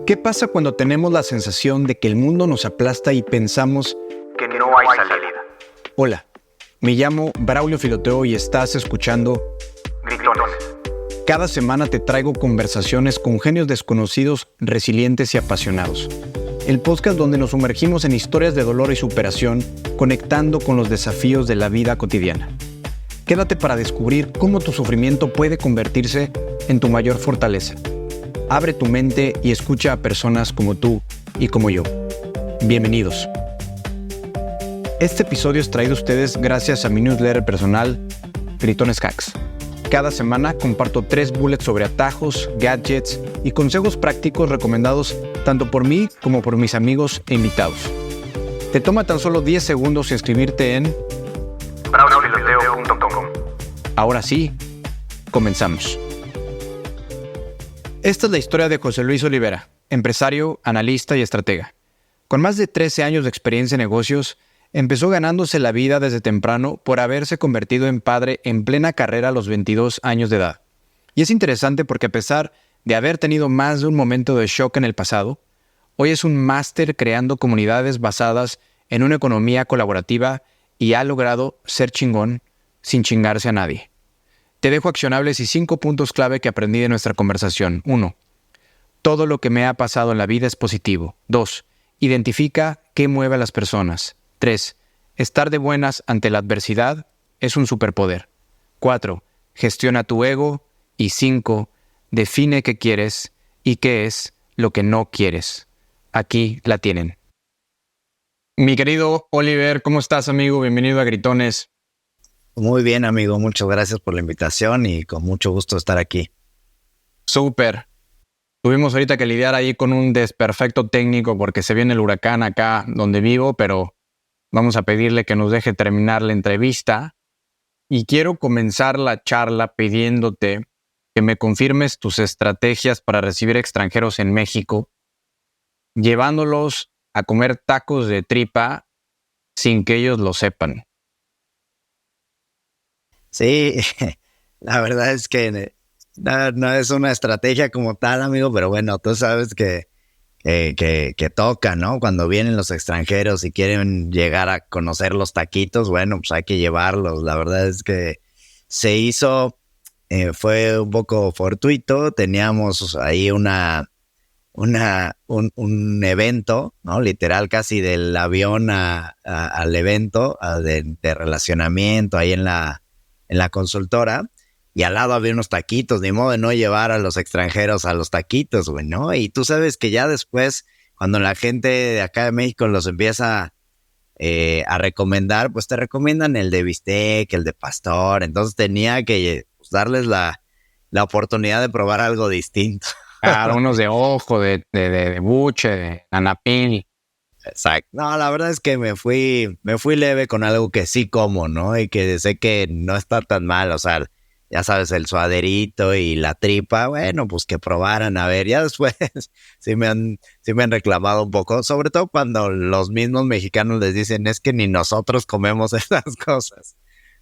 ¿Qué pasa cuando tenemos la sensación de que el mundo nos aplasta y pensamos que no hay salida? Hola, me llamo Braulio Filoteo y estás escuchando Gritones. Cada semana te traigo conversaciones con genios desconocidos, resilientes y apasionados. El podcast donde nos sumergimos en historias de dolor y superación, conectando con los desafíos de la vida cotidiana. Quédate para descubrir cómo tu sufrimiento puede convertirse en tu mayor fortaleza. Abre tu mente y escucha a personas como tú y como yo. Bienvenidos. Este episodio es traído a ustedes gracias a mi newsletter personal, Gritones Hacks. Cada semana comparto 3 bullets sobre atajos, gadgets y consejos prácticos recomendados tanto por mí como por mis amigos e invitados. Te toma tan solo 10 segundos inscribirte en braulio.com. Ahora sí, comenzamos. Esta es la historia de José Luis Olivera, empresario, analista y estratega. Con más de 13 años de experiencia en negocios, empezó ganándose la vida desde temprano por haberse convertido en padre en plena carrera a los 22 años de edad. Y es interesante porque a pesar de haber tenido más de un momento de shock en el pasado, hoy es un máster creando comunidades basadas en una economía colaborativa y ha logrado ser chingón sin chingarse a nadie. Te dejo accionables y 5 puntos clave que aprendí de nuestra conversación. 1. Todo lo que me ha pasado en la vida es positivo. 2. Identifica qué mueve a las personas. 3. Estar de buenas ante la adversidad es un superpoder. 4. Gestiona tu ego. Y 5. Define qué quieres y qué es lo que no quieres. Aquí la tienen. Mi querido Oliver, ¿cómo estás, amigo? Bienvenido a Gritones. Muy bien, amigo. Muchas gracias por la invitación y con mucho gusto estar aquí. Súper. Tuvimos ahorita que lidiar ahí con un desperfecto técnico porque se viene el huracán acá donde vivo, pero vamos a pedirle que nos deje terminar la entrevista. Y quiero comenzar la charla pidiéndote que me confirmes tus estrategias para recibir extranjeros en México, llevándolos a comer tacos de tripa sin que ellos lo sepan. Sí, la verdad es que no es una estrategia como tal, amigo, pero bueno, tú sabes que toca, ¿no? Cuando vienen los extranjeros y quieren llegar a conocer los taquitos, bueno, pues hay que llevarlos. La verdad es que se hizo, fue un poco fortuito. Teníamos ahí un evento, ¿no? Literal, casi del avión al evento de relacionamiento ahí en la consultora, y al lado había unos taquitos, ni modo de no llevar a los extranjeros a los taquitos, güey, ¿no? Y tú sabes que ya después, cuando la gente de acá de México los empieza a recomendar, pues te recomiendan el de bistec, el de pastor. Entonces tenía que pues, darles la oportunidad de probar algo distinto. Claro, unos de ojo, de buche, de anapil. Exacto. No, la verdad es que me fui leve con algo que sí como, ¿no? Y que sé que no está tan mal, o sea, ya sabes, el suaderito y la tripa, bueno, pues que probaran, a ver, ya después sí me han reclamado un poco, sobre todo cuando los mismos mexicanos les dicen, es que ni nosotros comemos esas cosas.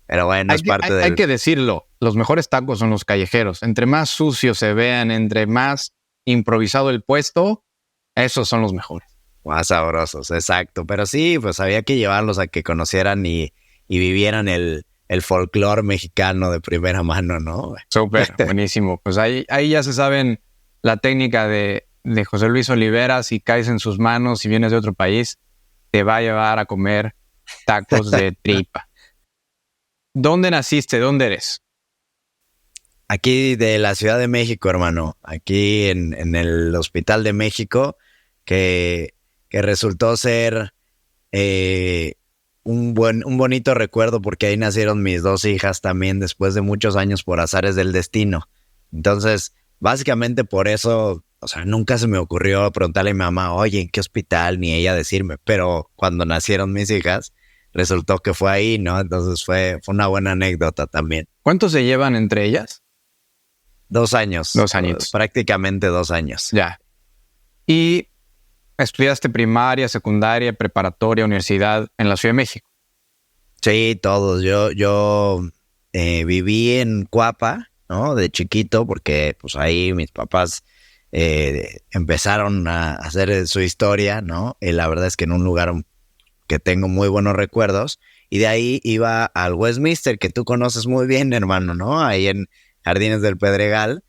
Pero bueno, Hay que decirlo, los mejores tacos son los callejeros. Entre más sucios se vean, entre más improvisado el puesto, esos son los mejores. Más sabrosos, exacto. Pero sí, pues había que llevarlos a que conocieran y vivieran el folclore mexicano de primera mano, ¿no? Súper, buenísimo. Pues ahí ya se saben la técnica de José Luis Olivera. Si caes en sus manos, si vienes de otro país, te va a llevar a comer tacos de tripa. ¿Dónde naciste? ¿Dónde eres? Aquí de la Ciudad de México, hermano. Aquí en el Hospital de México, que resultó ser un bonito recuerdo porque ahí nacieron mis 2 hijas también después de muchos años por azares del destino. Entonces, básicamente por eso, o sea, nunca se me ocurrió preguntarle a mi mamá, oye, ¿en qué hospital? Ni ella decirme, pero cuando nacieron mis hijas, resultó que fue ahí, ¿no? Entonces fue una buena anécdota también. ¿Cuántos se llevan entre ellas? 2 años. 2 añitos. Prácticamente 2 años. Ya. Y estudiaste primaria, secundaria, preparatoria, universidad en la Ciudad de México. Sí, todos. Yo viví en Cuapa, ¿no? De chiquito, porque pues ahí mis papás empezaron a hacer su historia, ¿no? Y la verdad es que en un lugar que tengo muy buenos recuerdos. Y de ahí iba al Westminster, que tú conoces muy bien, hermano, ¿no? Ahí en Jardines del Pedregal.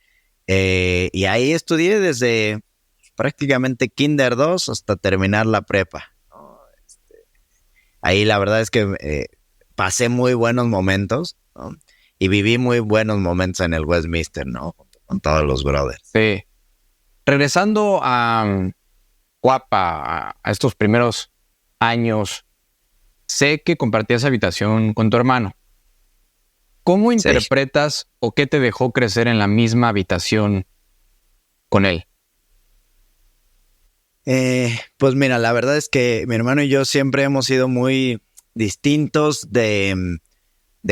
Y ahí estudié desde prácticamente Kinder 2 hasta terminar la prepa, ¿no? Ahí la verdad es que pasé muy buenos momentos, ¿no? Y viví muy buenos momentos en el Westminster, ¿no? Con todos los brothers. Sí. Regresando a Guapa, a estos primeros años, sé que compartías habitación con tu hermano. ¿Cómo Sí. interpretas o qué te dejó crecer en la misma habitación con él? Pues mira, la verdad es que mi hermano y yo siempre hemos sido muy distintos de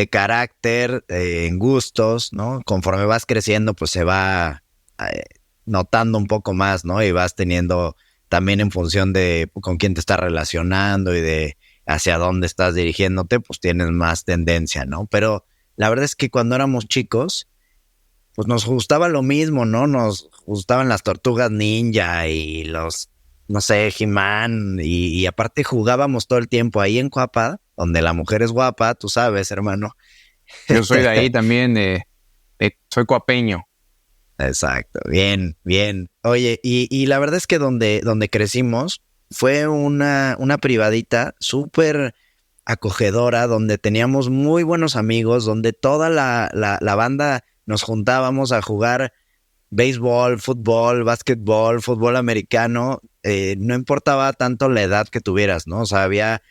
carácter, en gustos, ¿no? Conforme vas creciendo, pues se va eh, notando un poco más, ¿no? Y vas teniendo también en función de con quién te estás relacionando y de hacia dónde estás dirigiéndote, pues tienes más tendencia, ¿no? Pero la verdad es que cuando éramos chicos, pues nos gustaba lo mismo, ¿no? Nos gustaban las tortugas ninja y los, no sé, He-Man, y aparte jugábamos todo el tiempo ahí en Cuapa, donde la mujer es guapa, tú sabes, hermano. Yo soy de ahí también, soy coapeño. Exacto, bien, bien. Oye, y la verdad es que donde crecimos fue una privadita súper acogedora, donde teníamos muy buenos amigos, donde toda la banda nos juntábamos a jugar béisbol, fútbol, básquetbol, fútbol americano, no importaba tanto la edad que tuvieras, ¿no? O sea, había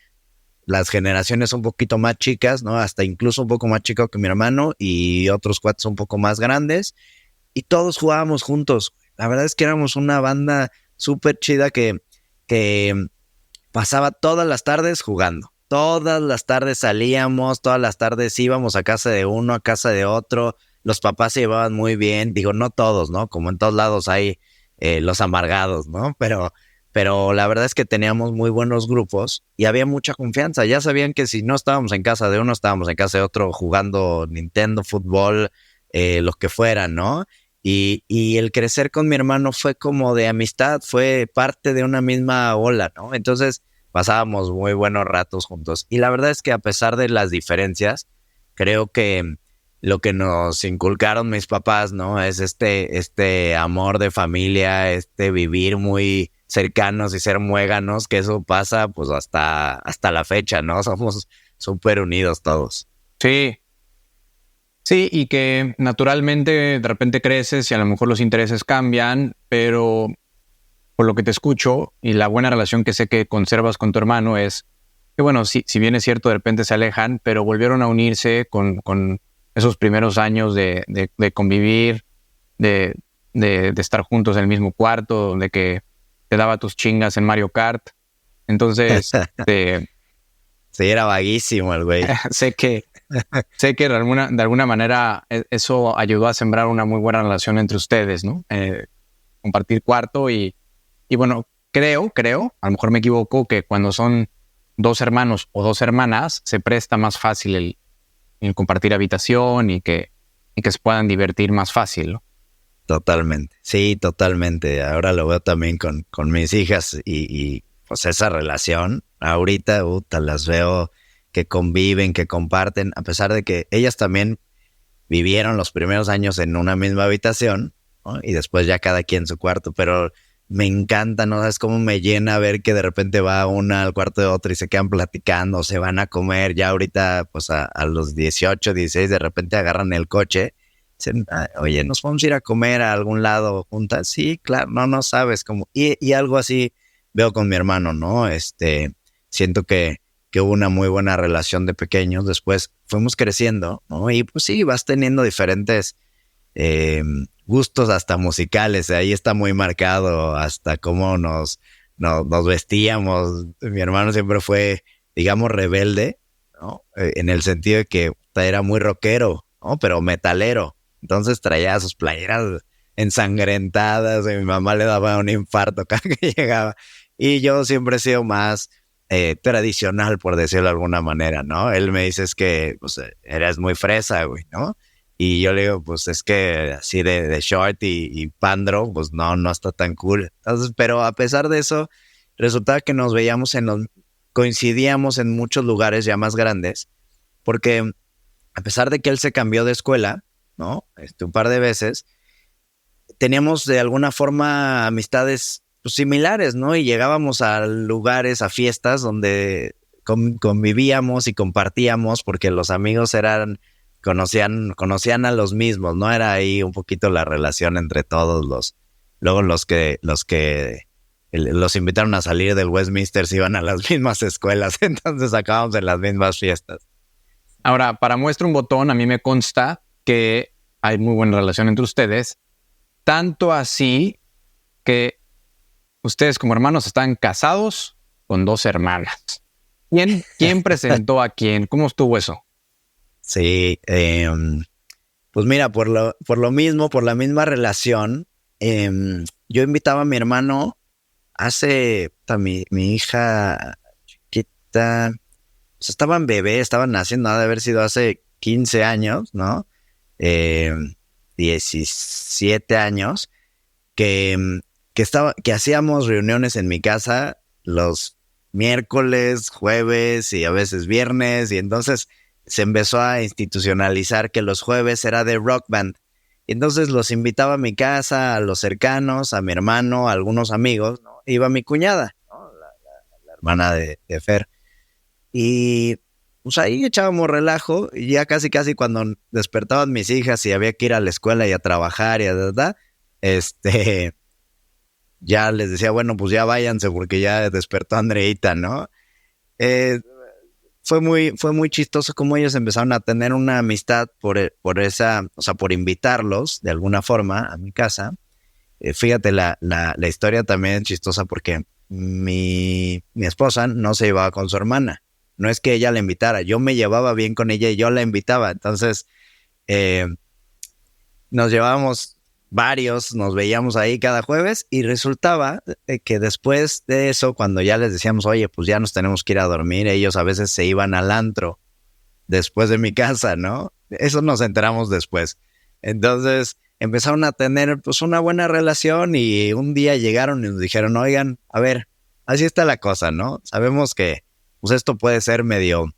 las generaciones un poquito más chicas, ¿no? Hasta incluso un poco más chico que mi hermano y otros cuates un poco más grandes y todos jugábamos juntos. La verdad es que éramos una banda súper chida que pasaba todas las tardes jugando. Todas las tardes salíamos, todas las tardes íbamos a casa de uno, a casa de otro. Los papás se llevaban muy bien. Digo, no todos, ¿no? Como en todos lados hay los amargados, ¿no? Pero la verdad es que teníamos muy buenos grupos y había mucha confianza. Ya sabían que si no estábamos en casa de uno, estábamos en casa de otro jugando Nintendo, fútbol, lo que fuera, ¿no? Y el crecer con mi hermano fue como de amistad, fue parte de una misma ola, ¿no? Entonces pasábamos muy buenos ratos juntos. Y la verdad es que a pesar de las diferencias, creo que lo que nos inculcaron mis papás, ¿no? Es este amor de familia, este vivir muy cercanos y ser muéganos, que eso pasa pues hasta la fecha, ¿no? Somos súper unidos todos. Sí, sí, y que naturalmente de repente creces y a lo mejor los intereses cambian, pero por lo que te escucho y la buena relación que sé que conservas con tu hermano es que, bueno, si bien es cierto, de repente se alejan, pero volvieron a unirse con esos primeros años de convivir, de estar juntos en el mismo cuarto, de que te daba tus chingas en Mario Kart. Entonces, Sí, era vaguísimo el güey. sé que de alguna manera eso ayudó a sembrar una muy buena relación entre ustedes, ¿no? Compartir cuarto y bueno, creo, a lo mejor me equivoco, que cuando son dos hermanos o dos hermanas se presta más fácil el compartir habitación y que se puedan divertir más fácil, ¿no? Totalmente, sí, totalmente. Ahora lo veo también con mis hijas y pues esa relación, ahorita las veo que conviven, que comparten, a pesar de que ellas también vivieron los primeros años en una misma habitación, ¿no? Y después ya cada quien su cuarto, pero me encanta, ¿no? Es como me llena ver que de repente va una al cuarto de otra y se quedan platicando, se van a comer, ya ahorita pues a los 18, 16 de repente agarran el coche. Dicen, oye, ¿nos vamos a ir a comer a algún lado juntas? Sí, claro, no sabes cómo. Y algo así veo con mi hermano, ¿no? Siento que hubo una muy buena relación de pequeños. Después fuimos creciendo, ¿no? Y pues sí, vas teniendo diferentes gustos hasta musicales. Ahí está muy marcado hasta cómo nos vestíamos. Mi hermano siempre fue, digamos, rebelde, ¿no? En el sentido de que era muy rockero, ¿no? Pero metalero. Entonces traía sus playeras ensangrentadas y mi mamá le daba un infarto cada que llegaba. Y yo siempre he sido más tradicional, por decirlo de alguna manera, ¿no? Él me dice es que pues, eres muy fresa, güey, ¿no? Y yo le digo, pues es que así de short y pandro, pues no está tan cool. Entonces, pero a pesar de eso, resultaba que nos veíamos coincidíamos en muchos lugares ya más grandes, porque a pesar de que él se cambió de escuela, ¿no? Un par de veces, teníamos de alguna forma amistades pues, similares, ¿no? Y llegábamos a lugares, a fiestas donde convivíamos y compartíamos porque los amigos conocían a los mismos, ¿no? Era ahí un poquito la relación entre todos luego los invitaron a salir del Westminster se iban a las mismas escuelas, entonces acabamos en las mismas fiestas. Ahora, para muestra un botón, a mí me consta que hay muy buena relación entre ustedes, tanto así que ustedes como hermanos están casados con 2 hermanas. ¿Quién presentó a quién? ¿Cómo estuvo eso? Sí, pues mira, por lo mismo, por la misma relación, yo invitaba a mi hermano mi hija chiquita, pues estaban naciendo, ha de haber sido hace 15 años, ¿no? 17 años, que hacíamos reuniones en mi casa los miércoles, jueves y a veces viernes, y entonces se empezó a institucionalizar que los jueves era de rock band. Y entonces los invitaba a mi casa, a los cercanos, a mi hermano, a algunos amigos, ¿no? Iba mi cuñada, ¿no? La hermana de Fer. Y pues ahí echábamos relajo, y ya casi cuando despertaban mis hijas y había que ir a la escuela y a trabajar y ya les decía, bueno, pues ya váyanse porque ya despertó Andreita, ¿no? Fue muy chistoso cómo ellos empezaron a tener una amistad por invitarlos de alguna forma a mi casa. Fíjate, la historia también es chistosa porque mi esposa no se llevaba con su hermana. No es que ella la invitara, yo me llevaba bien con ella y yo la invitaba. Entonces, nos llevábamos varios, nos veíamos ahí cada jueves y resultaba que después de eso, cuando ya les decíamos, oye, pues ya nos tenemos que ir a dormir, ellos a veces se iban al antro después de mi casa, ¿no? Eso nos enteramos después. Entonces empezaron a tener pues una buena relación y un día llegaron y nos dijeron, oigan, a ver, así está la cosa, ¿no? Sabemos que pues esto puede ser medio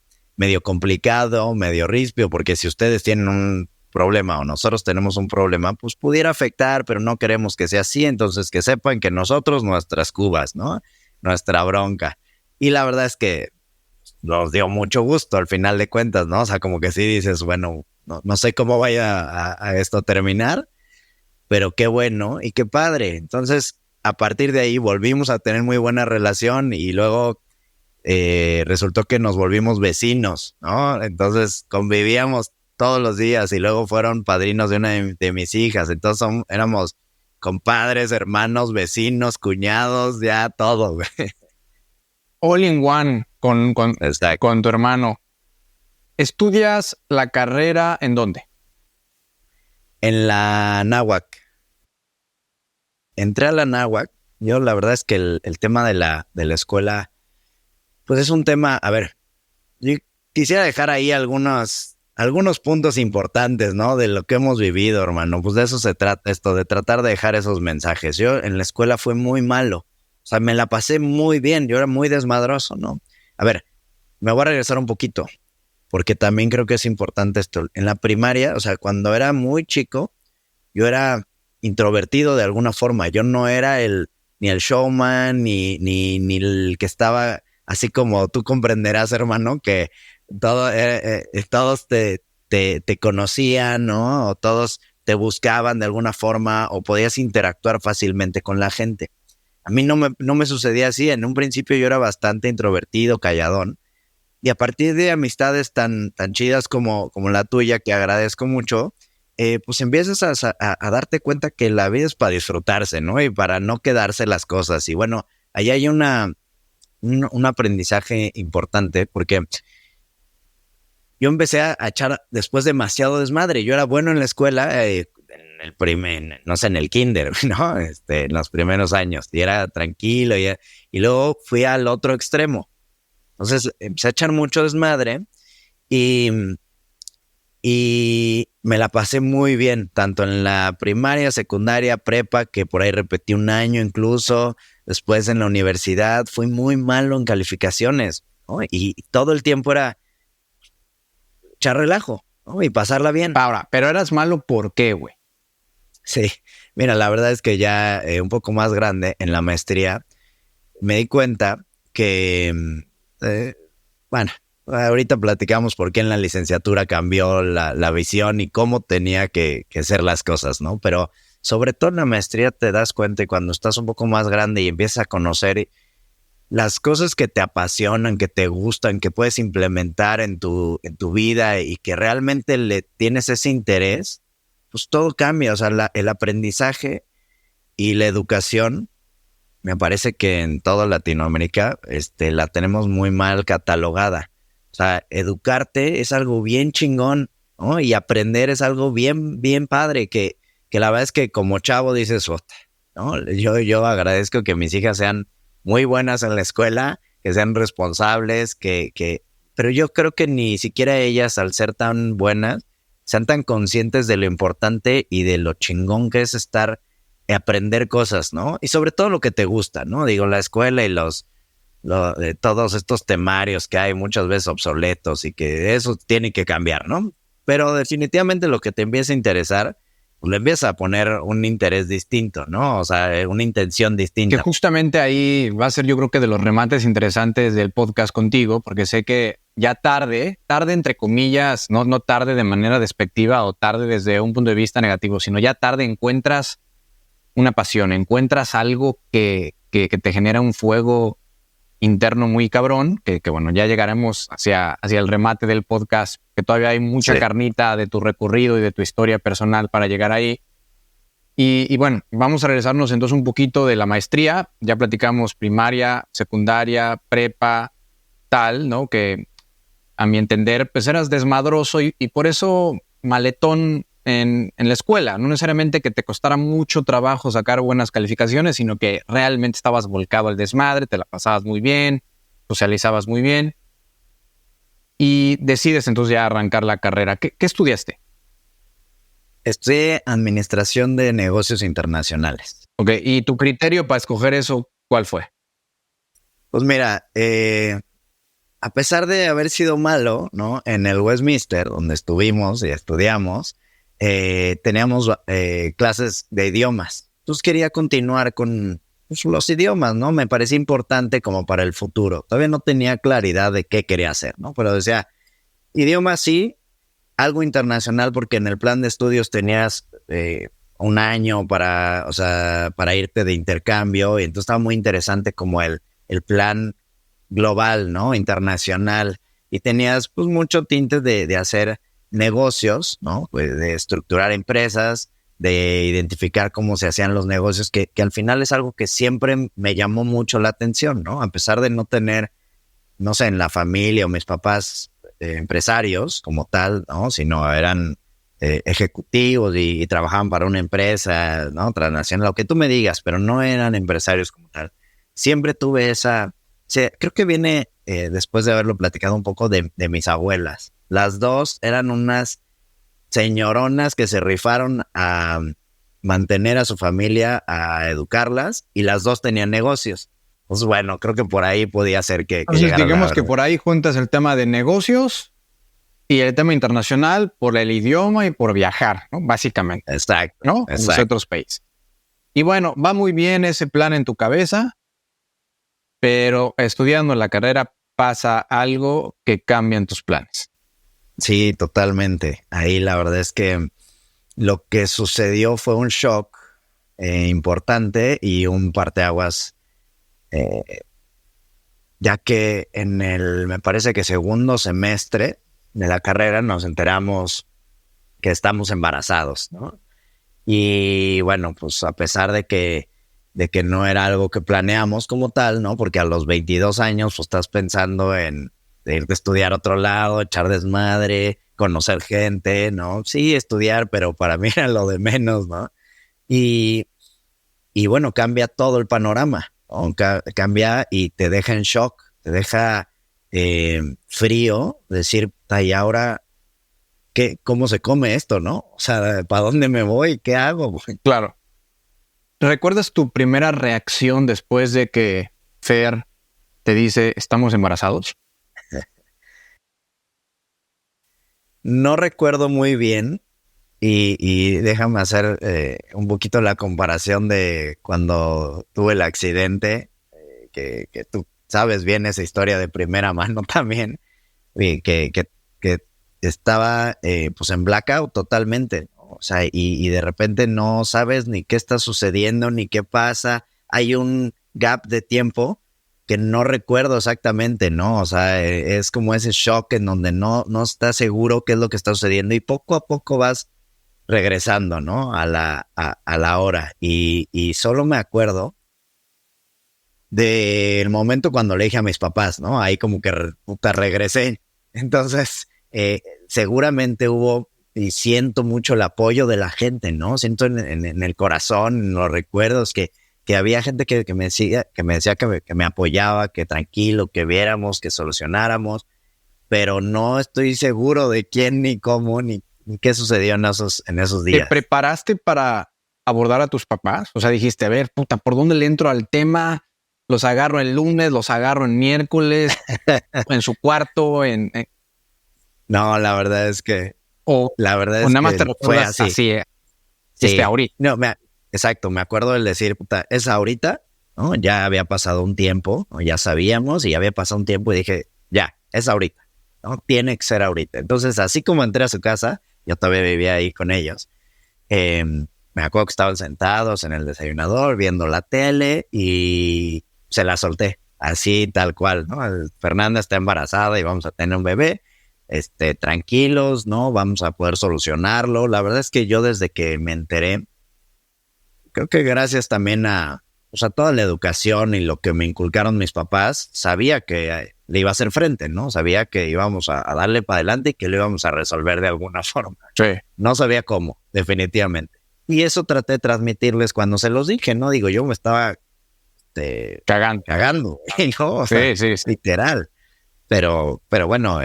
complicado, medio rispio, porque si ustedes tienen un problema o nosotros tenemos un problema, pues pudiera afectar, pero no queremos que sea así, entonces que sepan que nosotros, nuestras cubas, ¿no? Nuestra bronca. Y la verdad es que nos dio mucho gusto al final de cuentas, ¿no? O sea, como que sí dices, bueno, no sé cómo vaya a esto terminar, pero qué bueno y qué padre. Entonces, a partir de ahí volvimos a tener muy buena relación y luego resultó que nos volvimos vecinos, ¿no? Entonces convivíamos todos los días y luego fueron padrinos de una de mis hijas. Entonces éramos compadres, hermanos, vecinos, cuñados, ya todo, güey. All in one con tu hermano. ¿Estudias la carrera en dónde? En la Náhuac. Entré a la Náhuac. Yo la verdad es que el tema de la escuela, pues es un tema, a ver, yo quisiera dejar ahí algunos puntos importantes, ¿no? De lo que hemos vivido, hermano. Pues de eso se trata esto, de tratar de dejar esos mensajes. Yo en la escuela fue muy malo. O sea, me la pasé muy bien. Yo era muy desmadroso, ¿no? A ver, me voy a regresar un poquito, porque también creo que es importante esto. En la primaria, o sea, cuando era muy chico, yo era introvertido de alguna forma. Yo no era ni el showman, ni el que estaba así como tú comprenderás, hermano, que todos te conocían, ¿no? O todos te buscaban de alguna forma o podías interactuar fácilmente con la gente. A mí no me sucedía así. En un principio yo era bastante introvertido, calladón. Y a partir de amistades tan chidas como la tuya, que agradezco mucho, pues empiezas a darte cuenta que la vida es para disfrutarse, ¿no? Y para no quedarse las cosas. Y bueno, ahí hay un aprendizaje importante porque yo empecé a echar después demasiado desmadre. Yo era bueno en la escuela, en no sé, en el kinder, ¿no? En los primeros años. Y era tranquilo. Y luego fui al otro extremo. Entonces empecé a echar mucho desmadre y me la pasé muy bien, tanto en la primaria, secundaria, prepa, que por ahí repetí un año incluso. Después en la universidad fui muy malo en calificaciones, ¿no? Y todo el tiempo era echar relajo, ¿no? Y pasarla bien. Ahora, pero eras malo, ¿por qué, güey? Sí, mira, la verdad es que ya un poco más grande en la maestría me di cuenta que, bueno, ahorita platicamos por qué en la licenciatura cambió la visión y cómo tenía que ser las cosas, ¿no? Pero sobre todo en la maestría te das cuenta y cuando estás un poco más grande y empiezas a conocer las cosas que te apasionan, que te gustan, que puedes implementar en tu vida y que realmente le tienes ese interés, pues todo cambia. O sea, el aprendizaje y la educación, me parece que en toda Latinoamérica la tenemos muy mal catalogada. O sea, educarte es algo bien chingón, ¿no? Y aprender es algo bien, bien padre, que la verdad es que como chavo dices, "Ota", ¿no? Yo agradezco que mis hijas sean muy buenas en la escuela, que sean responsables, pero yo creo que ni siquiera ellas, al ser tan buenas, sean tan conscientes de lo importante y de lo chingón que es aprender cosas, ¿no? Y sobre todo lo que te gusta, ¿no? Digo, la escuela y todos estos temarios que hay muchas veces obsoletos y que eso tiene que cambiar, ¿no? Pero definitivamente lo que te empieza a interesar, pues le empieza a poner un interés distinto, ¿no? O sea, una intención distinta. Que justamente ahí va a ser, yo creo que de los remates interesantes del podcast contigo, porque sé que ya tarde entre comillas, no tarde de manera despectiva o tarde desde un punto de vista negativo, sino ya tarde encuentras una pasión, encuentras algo que te genera un fuego interno muy cabrón, que bueno, ya llegaremos hacia el remate del podcast, que todavía hay mucha carnita de tu recorrido y de tu historia personal para llegar ahí. Y bueno, vamos a regresarnos entonces un poquito de la maestría. Ya platicamos primaria, secundaria, prepa, tal, ¿no? Que a mi entender, pues eras desmadroso y por eso maletón en la escuela. No necesariamente que te costara mucho trabajo sacar buenas calificaciones, sino que realmente estabas volcado al desmadre, te la pasabas muy bien, socializabas muy bien y decides entonces ya arrancar la carrera. ¿Qué estudiaste? Estudié Administración de Negocios Internacionales. Ok, ¿y tu criterio para escoger eso cuál fue? Pues mira, a pesar de haber sido malo, ¿no? En el Westminster, donde estuvimos y estudiamos, teníamos clases de idiomas. Entonces quería continuar con los idiomas, ¿no? Me parecía importante como para el futuro. Todavía no tenía claridad de qué quería hacer, ¿no? Pero decía, idiomas sí, algo internacional, porque en el plan de estudios tenías un año para irte de intercambio, y entonces estaba muy interesante como el plan global, ¿no? Internacional, y tenías pues mucho tinte de hacer negocios, ¿no? Pues de estructurar empresas, de identificar cómo se hacían los negocios, que al final es algo que siempre me llamó mucho la atención, ¿no? A pesar de no tener, no sé, en la familia o mis papás empresarios como tal, ¿no? Sino eran ejecutivos y trabajaban para una empresa, ¿no? Transnacional, lo que tú me digas, pero no eran empresarios como tal. Siempre tuve creo que viene después de haberlo platicado un poco de mis abuelas. Las dos eran unas señoronas que se rifaron a mantener a su familia, a educarlas, y las dos tenían negocios. Pues bueno, creo que por ahí podía ser que Entonces, digamos que por ahí juntas el tema de negocios y el tema internacional por el idioma y por viajar, ¿no? Básicamente. Exacto. ¿No? En los otros países. Y bueno, va muy bien ese plan en tu cabeza, pero estudiando la carrera pasa algo que cambia en tus planes. Sí, totalmente. Ahí la verdad es que lo que sucedió fue un shock importante y un parteaguas, ya que me parece que segundo semestre de la carrera nos enteramos que estamos embarazados, ¿no? Y bueno, pues a pesar de que no era algo que planeamos como tal, ¿no? Porque a los 22 años pues estás pensando en irte a estudiar a otro lado, echar desmadre, conocer gente, ¿no? Sí, estudiar, pero para mí era lo de menos, ¿no? Y bueno, cambia todo el panorama, ¿no? Cambia y te deja en shock, te deja frío, decir, y ahora, ¿cómo se come esto, no? O sea, ¿para dónde me voy? ¿Qué hago? Claro. ¿Recuerdas tu primera reacción después de que Fer te dice, estamos embarazados? No recuerdo muy bien y déjame hacer un poquito la comparación de cuando tuve el accidente, que tú sabes bien esa historia de primera mano también, y que estaba pues en blackout totalmente, ¿no? O sea, y de repente no sabes ni qué está sucediendo, ni qué pasa. Hay un gap de tiempo que no recuerdo exactamente, ¿no? O sea, es como ese shock en donde no estás seguro qué es lo que está sucediendo y poco a poco vas regresando, ¿no? A la hora. Y solo me acuerdo del momento cuando le dije a mis papás, ¿no? Ahí como que puta, regresé. Entonces, seguramente hubo y siento mucho el apoyo de la gente, ¿no? Siento en el corazón, en los recuerdos que había gente que me decía, que me apoyaba, que tranquilo, que viéramos, que solucionáramos, pero no estoy seguro de quién, ni cómo, ni qué sucedió en esos días. ¿Te preparaste para abordar a tus papás? O sea, dijiste, a ver, puta, ¿por dónde le entro al tema? Los agarro el lunes, los agarro en miércoles, en su cuarto, No, la verdad es que nada más te fue recuerdas así. así, Sí. ahorita. No, exacto, me acuerdo del decir, puta, es ahorita, ¿no? Ya había pasado un tiempo, ¿no? Ya sabíamos y ya había pasado un tiempo y dije, ya, es ahorita, ¿no? Tiene que ser ahorita. Entonces, así como entré a su casa, yo todavía vivía ahí con ellos. Me acuerdo que estaban sentados en el desayunador viendo la tele y se la solté, así tal cual, ¿no? Fernanda está embarazada y vamos a tener un bebé. Tranquilos, ¿no? Vamos a poder solucionarlo. La verdad es que yo desde que me enteré, creo que gracias también a toda la educación y lo que me inculcaron mis papás, sabía que le iba a hacer frente, ¿no? Sabía que íbamos a darle para adelante y que lo íbamos a resolver de alguna forma. Sí. No sabía cómo, definitivamente. Y eso traté de transmitirles cuando se los dije, ¿no? Digo, yo me estaba cagando, ¿no? O sea, sí. literal. Pero bueno,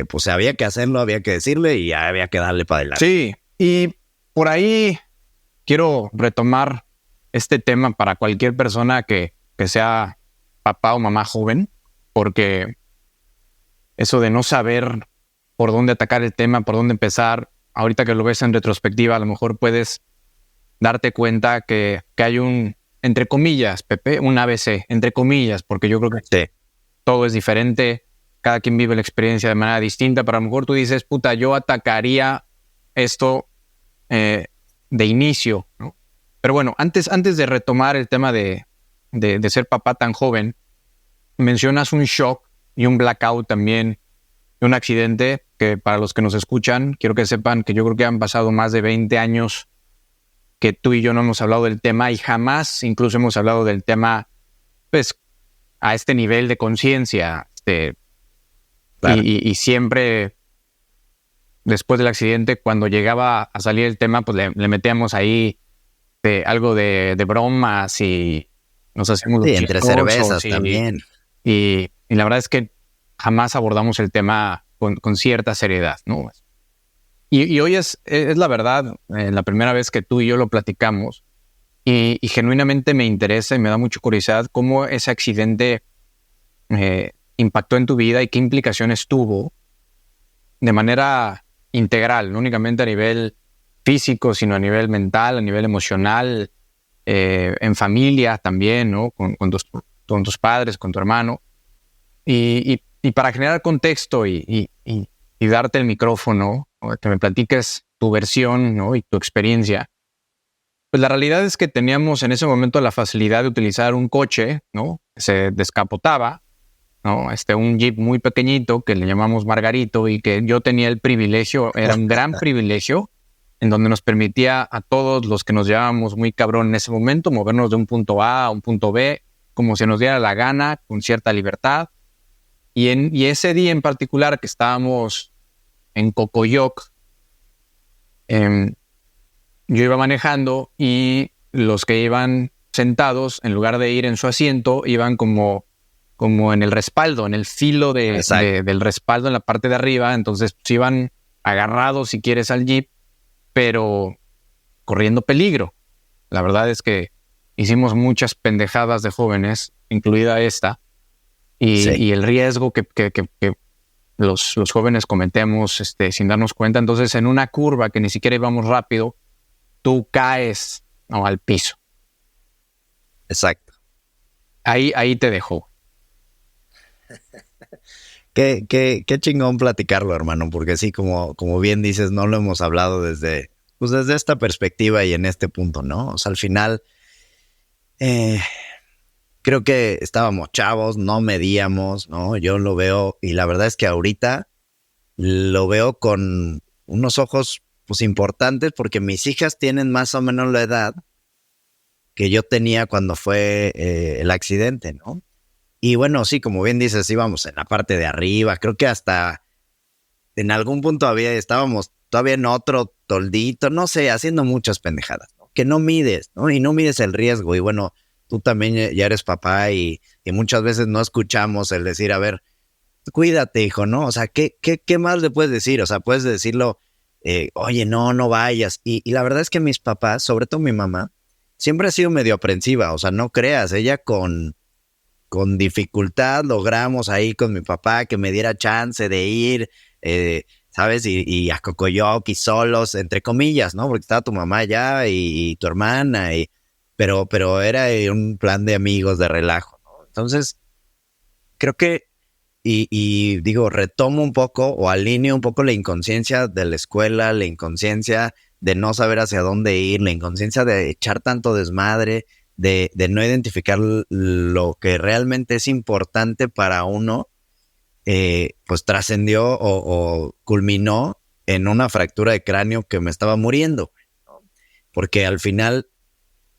pues había que hacerlo, había que decirle y había que darle para adelante. Sí, y por ahí quiero retomar este tema para cualquier persona que sea papá o mamá joven, porque eso de no saber por dónde atacar el tema, por dónde empezar, ahorita que lo ves en retrospectiva, a lo mejor puedes darte cuenta que hay un, entre comillas, Pepe, un ABC, entre comillas, porque yo creo que sí, todo es diferente, cada quien vive la experiencia de manera distinta, pero a lo mejor tú dices, puta, yo atacaría esto de inicio, ¿no? Pero bueno, antes de retomar el tema de ser papá tan joven, mencionas un shock y un blackout también, de un accidente que para los que nos escuchan, quiero que sepan que yo creo que han pasado más de 20 años que tú y yo no hemos hablado del tema y jamás incluso hemos hablado del tema, pues, a este nivel de conciencia. claro. Y siempre, después del accidente, cuando llegaba a salir el tema, pues le metíamos ahí algo de bromas y nos hacíamos Sí, entre cervezas también. Y la verdad es que jamás abordamos el tema con cierta seriedad, ¿no? Y hoy es la verdad, la primera vez que tú y yo lo platicamos y genuinamente me interesa y me da mucha curiosidad cómo ese accidente impactó en tu vida y qué implicaciones tuvo de manera integral, no únicamente a nivel físico, sino a nivel mental, a nivel emocional, en familia también, ¿no? Con tus padres, con tu hermano. Y para generar contexto y darte el micrófono, ¿no? Que me platiques tu versión, ¿no? Y tu experiencia. Pues la realidad es que teníamos en ese momento la facilidad de utilizar un coche, ¿no? Que se descapotaba, ¿no? Un Jeep muy pequeñito que le llamamos Margarito y que yo tenía el privilegio, era un gran privilegio, en donde nos permitía a todos los que nos llevábamos muy cabrón en ese momento movernos de un punto A a un punto B, como se nos diera la gana, con cierta libertad. Y ese día en particular que estábamos en Cocoyoc, yo iba manejando y los que iban sentados, en lugar de ir en su asiento, iban como en el respaldo, en el filo del respaldo en la parte de arriba. Entonces pues, iban agarrado, si quieres, al jeep, pero corriendo peligro. La verdad es que hicimos muchas pendejadas de jóvenes, incluida esta, y el riesgo que los jóvenes cometemos sin darnos cuenta. Entonces, en una curva que ni siquiera íbamos rápido, tú caes, ¿no?, al piso. Exacto. Ahí te dejó. Qué chingón platicarlo, hermano, porque sí, como bien dices, no lo hemos hablado desde esta perspectiva y en este punto, ¿no? O sea, al final, creo que estábamos chavos, no medíamos, ¿no? Yo lo veo, y la verdad es que ahorita lo veo con unos ojos, pues, importantes, porque mis hijas tienen más o menos la edad que yo tenía cuando fue el accidente, ¿no? Y bueno, sí, como bien dices, íbamos en la parte de arriba, creo que hasta en algún punto estábamos todavía en otro toldito, no sé, haciendo muchas pendejadas, ¿no? Que no mides, ¿no? Y no mides el riesgo. Y bueno, tú también ya eres papá y muchas veces no escuchamos el decir, a ver, cuídate, hijo, ¿no? O sea, ¿qué más le puedes decir? O sea, puedes decirlo, oye, no vayas. Y la verdad es que mis papás, sobre todo mi mamá, siempre ha sido medio aprensiva. O sea, no creas, ella con dificultad logramos ahí con mi papá que me diera chance de ir, ¿sabes? Y a Cocoyoc y solos, entre comillas, ¿no? Porque estaba tu mamá allá y tu hermana, pero era un plan de amigos, de relajo, ¿no? Entonces, creo que, y digo, retomo un poco o alineo un poco la inconsciencia de la escuela, la inconsciencia de no saber hacia dónde ir, la inconsciencia de echar tanto desmadre, de no identificar lo que realmente es importante para uno, pues trascendió o culminó en una fractura de cráneo que me estaba muriendo, ¿no? Porque al final,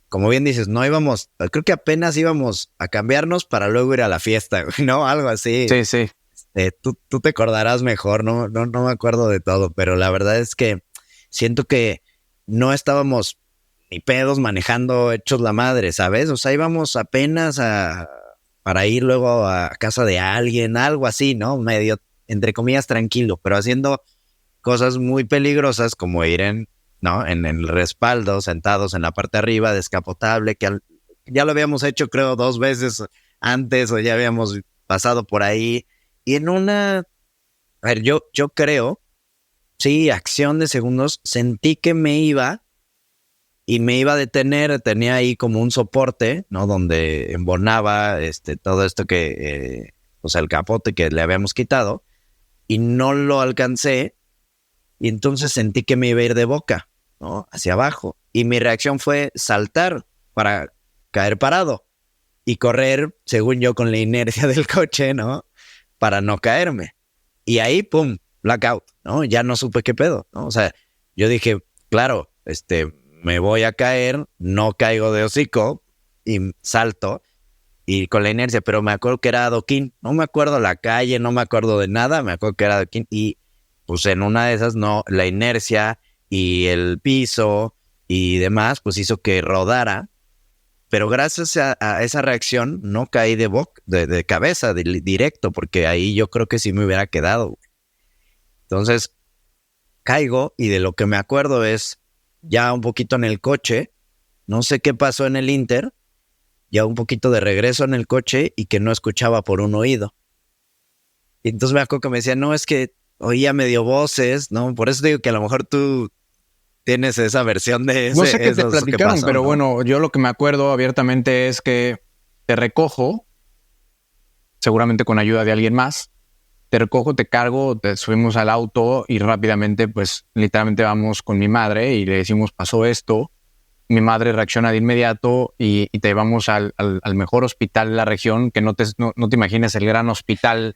como bien dices, no íbamos, creo que apenas íbamos a cambiarnos para luego ir a la fiesta, ¿no? Algo así. Sí. Tú te acordarás mejor, no me acuerdo de todo, pero la verdad es que siento que no estábamos ni pedos manejando hechos la madre, ¿sabes? O sea, íbamos apenas para ir luego a casa de alguien, algo así, ¿no? Medio, entre comillas, tranquilo, pero haciendo cosas muy peligrosas como ir en el respaldo, sentados en la parte de arriba, descapotable, que ya lo habíamos hecho, creo, 2 veces antes, o ya habíamos pasado por ahí. Y en una, a ver, yo creo, sí, acción de segundos, sentí que me iba a detener. Tenía ahí como un soporte, ¿no? Donde embonaba todo esto que, o sea, el capote que le habíamos quitado, y no lo alcancé, y entonces sentí que me iba a ir de boca, ¿no? Hacia abajo. Y mi reacción fue saltar para caer parado y correr, según yo, con la inercia del coche, ¿no? Para no caerme. Y ahí, pum, blackout, ¿no? Ya no supe qué pedo, ¿no? O sea, yo dije, claro, me voy a caer, no caigo de hocico y salto y con la inercia, pero me acuerdo que era adoquín, no me acuerdo la calle, no me acuerdo de nada, me acuerdo que era adoquín, y pues en una de esas, no, la inercia y el piso y demás, pues hizo que rodara, pero gracias a esa reacción no caí de cabeza, directo, porque ahí yo creo que sí me hubiera quedado. Entonces caigo, y de lo que me acuerdo es ya un poquito en el coche, no sé qué pasó en el Inter, ya un poquito de regreso en el coche y que no escuchaba por un oído. Y entonces me acuerdo que me decía, no, es que oía medio voces, ¿no? Por eso digo que a lo mejor tú tienes esa versión de ese, no sé qué te platicaron, pasó, pero ¿no? bueno, yo lo que me acuerdo abiertamente es que te recojo, seguramente con ayuda de alguien más, te recojo, te cargo, te subimos al auto y rápidamente, pues literalmente vamos con mi madre y le decimos, pasó esto. Mi madre reacciona de inmediato y te llevamos al mejor hospital de la región, que no te imagines el gran hospital.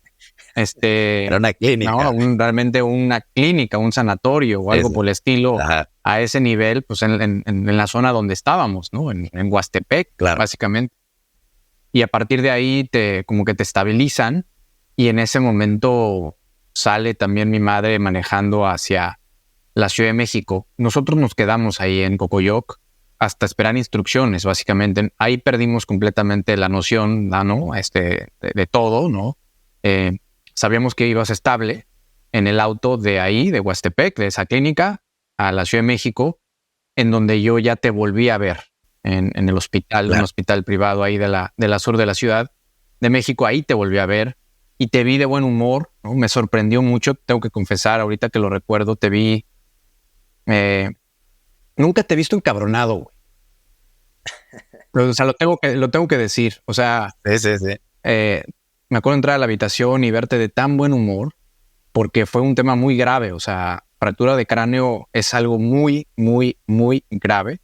Era una clínica. No, realmente una clínica, un sanatorio o algo por el estilo. Ajá. A ese nivel, pues en la zona donde estábamos, ¿no? En Huastepec, claro, básicamente. Y a partir de ahí como que te estabilizan, y en ese momento sale también mi madre manejando hacia la Ciudad de México. Nosotros nos quedamos ahí en Cocoyoc hasta esperar instrucciones, básicamente. Ahí perdimos completamente la noción, ¿no? De todo, ¿no? Sabíamos que ibas estable, en el auto de ahí, de Huastepec, de esa clínica, a la Ciudad de México, en donde yo ya te volví a ver en el hospital, Claro. un hospital privado ahí de la sur de la Ciudad de México. Ahí te volví a ver y te vi de buen humor, ¿no? Me sorprendió mucho, tengo que confesar, ahorita que lo recuerdo, te vi... nunca te he visto encabronado, güey. O sea, lo tengo que decir. O sea, Sí. me acuerdo entrar a la habitación y verte de tan buen humor, porque fue un tema muy grave. O sea, fractura de cráneo es algo muy, muy, muy grave.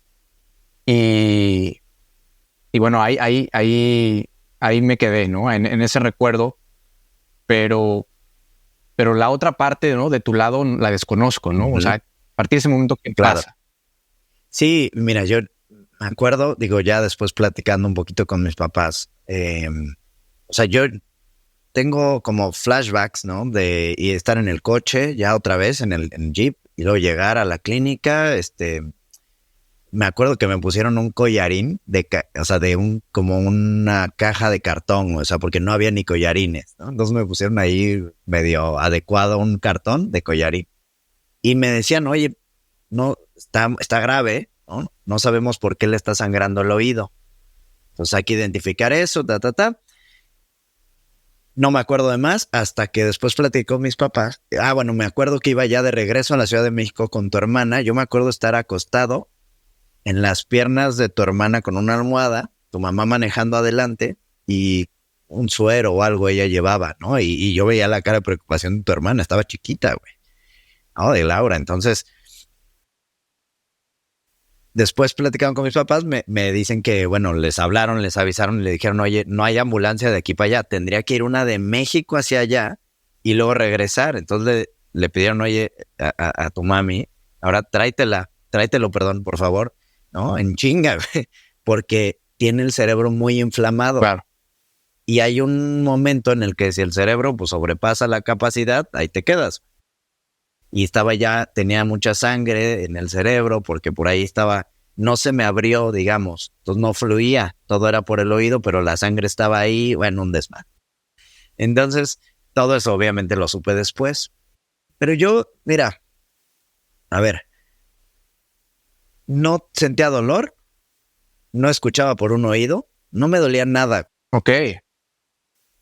Y bueno, ahí me quedé, ¿no? En ese recuerdo. Pero la otra parte, ¿no? De tu lado la desconozco, ¿no? O sea, a partir de ese momento, ¿qué Claro. pasa? Sí, mira, yo me acuerdo, digo, ya después platicando un poquito con mis papás, o sea, yo tengo como flashbacks, ¿no? De estar en el coche, ya otra vez en el Jeep, y luego llegar a la clínica, me acuerdo que me pusieron un collarín o sea, como una caja de cartón, o sea, porque no había ni collarines, ¿no? Entonces me pusieron ahí medio adecuado un cartón de collarín. Y me decían, oye, no, está grave, ¿no? No sabemos por qué le está sangrando el oído. Entonces hay que identificar eso, No me acuerdo de más hasta que después platiqué con mis papás. Bueno, me acuerdo que iba ya de regreso a la Ciudad de México con tu hermana. Yo me acuerdo estar acostado en las piernas de tu hermana con una almohada, tu mamá manejando adelante y un suero o algo ella llevaba, ¿no? Y yo veía la cara de preocupación de tu hermana, estaba chiquita, güey. No, de Laura. Entonces, después platicando con mis papás, me dicen que, bueno, les hablaron, les avisaron y le dijeron, oye, no hay ambulancia de aquí para allá, tendría que ir una de México hacia allá y luego regresar. Entonces le pidieron, oye, a tu mami, ahora tráetelo, perdón, por favor, ¿no? En chinga, güey, porque tiene el cerebro muy inflamado. Claro. Y hay un momento en el que si el cerebro pues sobrepasa la capacidad, ahí te quedas. Y tenía mucha sangre en el cerebro porque por ahí no se me abrió, digamos, entonces no fluía, todo era por el oído, pero la sangre estaba ahí, bueno, un desmadre. Entonces, todo eso obviamente lo supe después. Pero yo, mira, a ver, no sentía dolor, no escuchaba por un oído, no me dolía nada. Ok.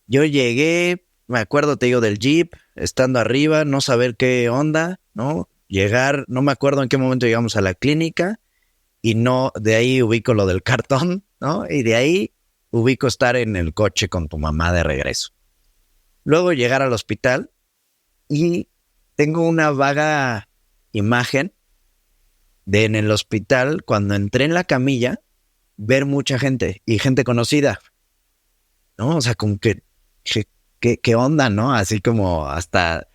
Yo llegué, me acuerdo, te digo, del Jeep, estando arriba, no saber qué onda, ¿no? Llegar, no me acuerdo en qué momento llegamos a la clínica y de ahí ubico lo del cartón, ¿no? Y de ahí ubico estar en el coche con tu mamá de regreso. Luego llegar al hospital y tengo una vaga imagen de en el hospital, cuando entré en la camilla, ver mucha gente y gente conocida, ¿no? O sea, como que ¿qué onda, no? Así como hasta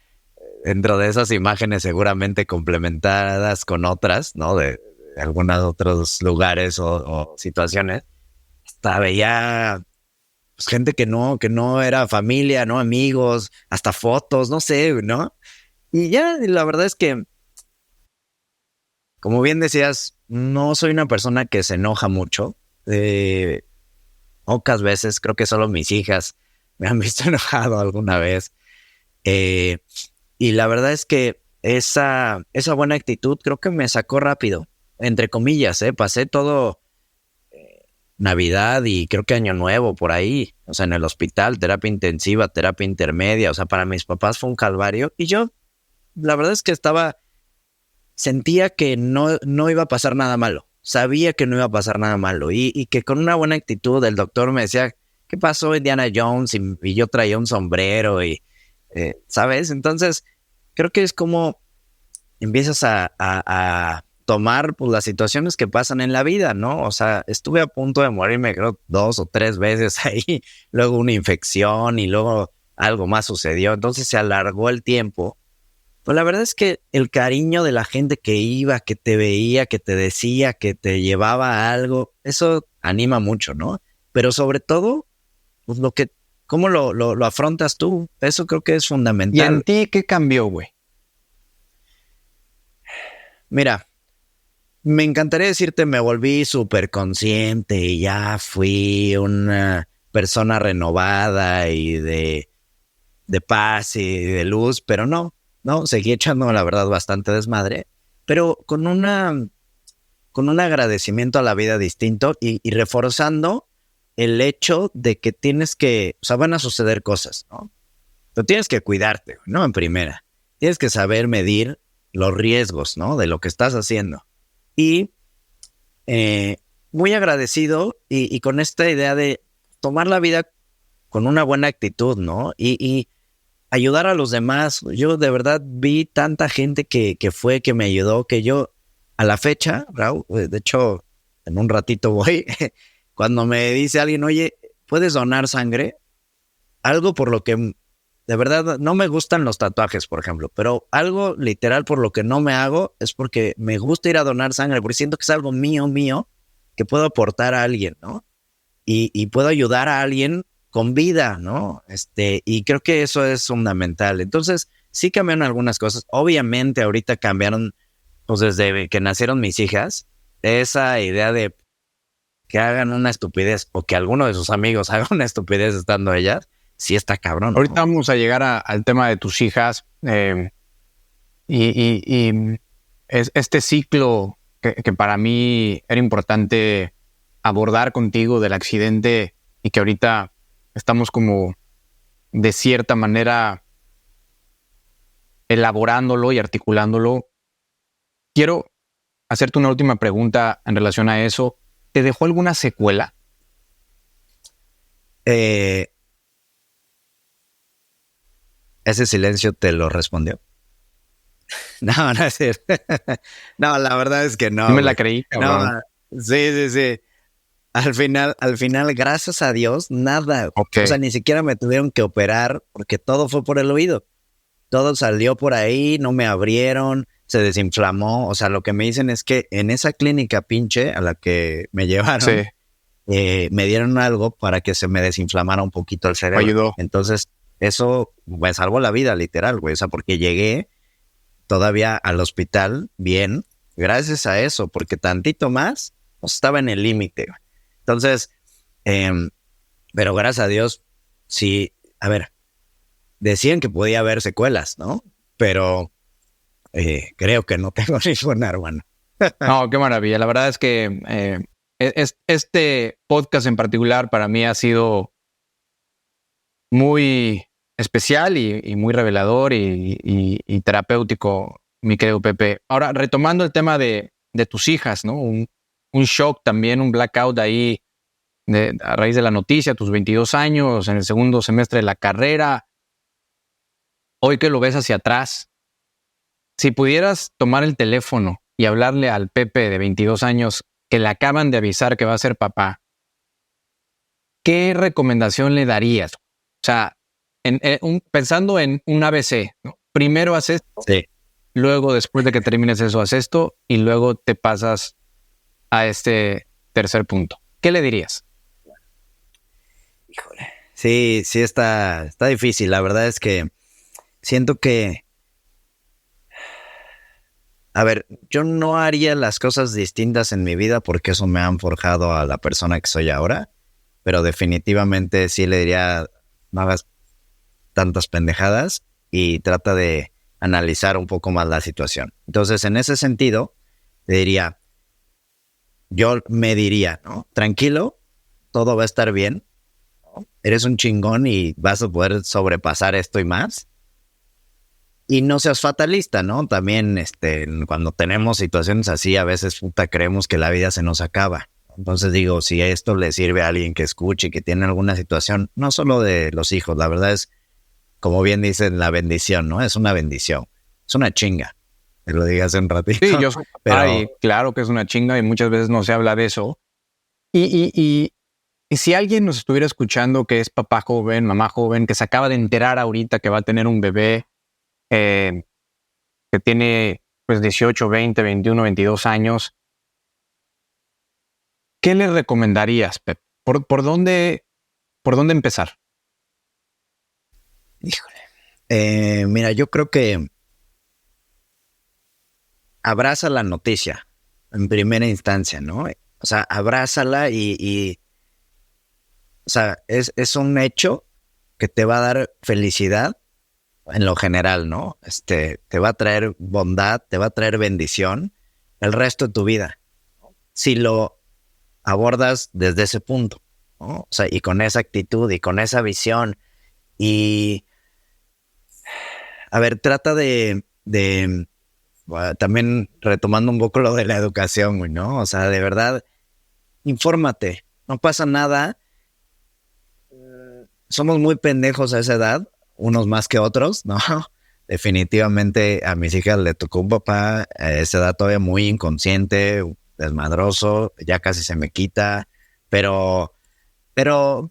dentro de esas imágenes seguramente complementadas con otras, ¿no? De algunos otros lugares o situaciones. Hasta veía pues, gente que no era familia, ¿no? Amigos, hasta fotos, no sé, ¿no? Y ya, la verdad es que, como bien decías, no soy una persona que se enoja mucho. Pocas veces, creo que solo mis hijas me han visto enojado alguna vez. Y la verdad es que esa buena actitud creo que me sacó rápido, entre comillas, pasé todo Navidad y creo que Año Nuevo por ahí, o sea, en el hospital, terapia intensiva, terapia intermedia, o sea, para mis papás fue un calvario y yo, la verdad es que sentía que no iba a pasar nada malo, sabía que no iba a pasar nada malo y que con una buena actitud el doctor me decía, ¿qué pasó Indiana Jones? Y yo traía un sombrero y, ¿sabes? Entonces, creo que es como empiezas a tomar pues, las situaciones que pasan en la vida, ¿no? O sea, estuve a punto de morirme, creo, 2 o 3 veces ahí, luego una infección y luego algo más sucedió, entonces se alargó el tiempo. Pues la verdad es que el cariño de la gente que iba, que te veía, que te decía, que te llevaba a algo, eso anima mucho, ¿no? Pero sobre todo, pues cómo lo afrontas tú, eso creo que es ¿Y fundamental. en ti qué cambió, güey? Mira, me encantaría decirte me volví súper consciente y ya fui una persona renovada y de paz y de luz, pero no, ¿no? Seguí echando, la verdad, bastante desmadre, pero con un agradecimiento a la vida distinto y reforzando el hecho de que tienes que, o sea, van a suceder cosas, ¿no? Pero tienes que cuidarte, ¿no? En primera. Tienes que saber medir los riesgos, ¿no? De lo que estás haciendo. Y muy agradecido y con esta idea de tomar la vida con una buena actitud, ¿no? Y ayudar a los demás. Yo de verdad vi tanta gente que me ayudó, que yo a la fecha, Raúl, de hecho, en un ratito voy, cuando me dice alguien, oye, ¿puedes donar sangre? Algo por lo que de verdad no me gustan los tatuajes, por ejemplo, pero algo literal por lo que no me hago es porque me gusta ir a donar sangre, porque siento que es algo mío, que puedo aportar a alguien, ¿no? Y puedo ayudar a alguien con vida, ¿no? Y creo que eso es fundamental. Entonces, sí cambiaron algunas cosas. Obviamente, ahorita cambiaron, pues desde que nacieron mis hijas, esa idea de que hagan una estupidez o que alguno de sus amigos haga una estupidez estando ellas, sí está cabrón, ¿no? Ahorita vamos a llegar al tema de tus hijas y es este ciclo que para mí era importante abordar contigo del accidente y que ahorita estamos como de cierta manera elaborándolo y articulándolo. Quiero hacerte una última pregunta en relación a eso. ¿Te dejó alguna secuela? Ese silencio te lo respondió. No, no es cierto. No, la verdad es que no. No me la creí, cabrón. No, sí. Al final, gracias a Dios, nada. Okay. O sea, ni siquiera me tuvieron que operar porque todo fue por el oído. Todo salió por ahí, no me abrieron, se desinflamó. O sea, lo que me dicen es que en esa clínica pinche a la que me llevaron, sí, me dieron algo para que se me desinflamara un poquito el cerebro. Ayudó. Entonces, eso me salvó la vida, literal, güey. O sea, porque llegué todavía al hospital bien, gracias a eso, porque tantito más, pues, estaba en el límite. Entonces, pero gracias a Dios, sí, a ver, decían que podía haber secuelas, ¿no? Pero creo que no tengo ninguna, hermano. No, qué maravilla. La verdad es que este podcast en particular para mí ha sido muy especial y muy revelador y terapéutico, mi querido Pepe. Ahora, retomando el tema de tus hijas, ¿no? Un shock también, un blackout ahí a raíz de la noticia, tus 22 años, en el segundo semestre de la carrera. Hoy que lo ves hacia atrás, si pudieras tomar el teléfono y hablarle al Pepe de 22 años que le acaban de avisar que va a ser papá, ¿qué recomendación le darías? O sea, pensando en un ABC, ¿no? Primero haces esto, sí. Luego después de que termines eso, haces esto y luego te pasas a este tercer punto. ¿Qué le dirías? Híjole. Sí, está difícil. La verdad es que siento que, a ver, yo no haría las cosas distintas en mi vida porque eso me han forjado a la persona que soy ahora, pero definitivamente sí le diría, no hagas tantas pendejadas y trata de analizar un poco más la situación. Entonces, en ese sentido, le diría, yo me diría, ¿no? Tranquilo, todo va a estar bien, ¿no? Eres un chingón y vas a poder sobrepasar esto y más. Y no seas fatalista, ¿no? También cuando tenemos situaciones así, a veces creemos que la vida se nos acaba. Entonces digo, si esto le sirve a alguien que escuche y que tiene alguna situación, no solo de los hijos, la verdad es, como bien dicen, la bendición, ¿no? Es una bendición. Es una chinga. Te lo dije hace un ratito. Sí, yo soy papá y claro que es una chinga y muchas veces no se habla de eso. Y si alguien nos estuviera escuchando que es papá joven, mamá joven, que se acaba de enterar ahorita que va a tener un bebé, que tiene pues 18, 20, 21, 22 años, ¿qué le recomendarías, Pep? ¿Por dónde empezar? Híjole. Mira, yo creo que abraza la noticia en primera instancia, ¿no? O sea, abrázala y o sea, es un hecho que te va a dar felicidad, en lo general, ¿no? Te va a traer bondad, te va a traer bendición el resto de tu vida. Si lo abordas desde ese punto, ¿no? O sea, y con esa actitud y con esa visión. Y, a ver, trata bueno, también retomando un poco lo de la educación, güey, ¿no? O sea, de verdad, infórmate. No pasa nada. Somos muy pendejos a esa edad, unos más que otros, ¿no? Definitivamente a mis hijas le tocó un papá a esa edad todavía muy inconsciente, desmadroso, ya casi se me quita, pero, pero,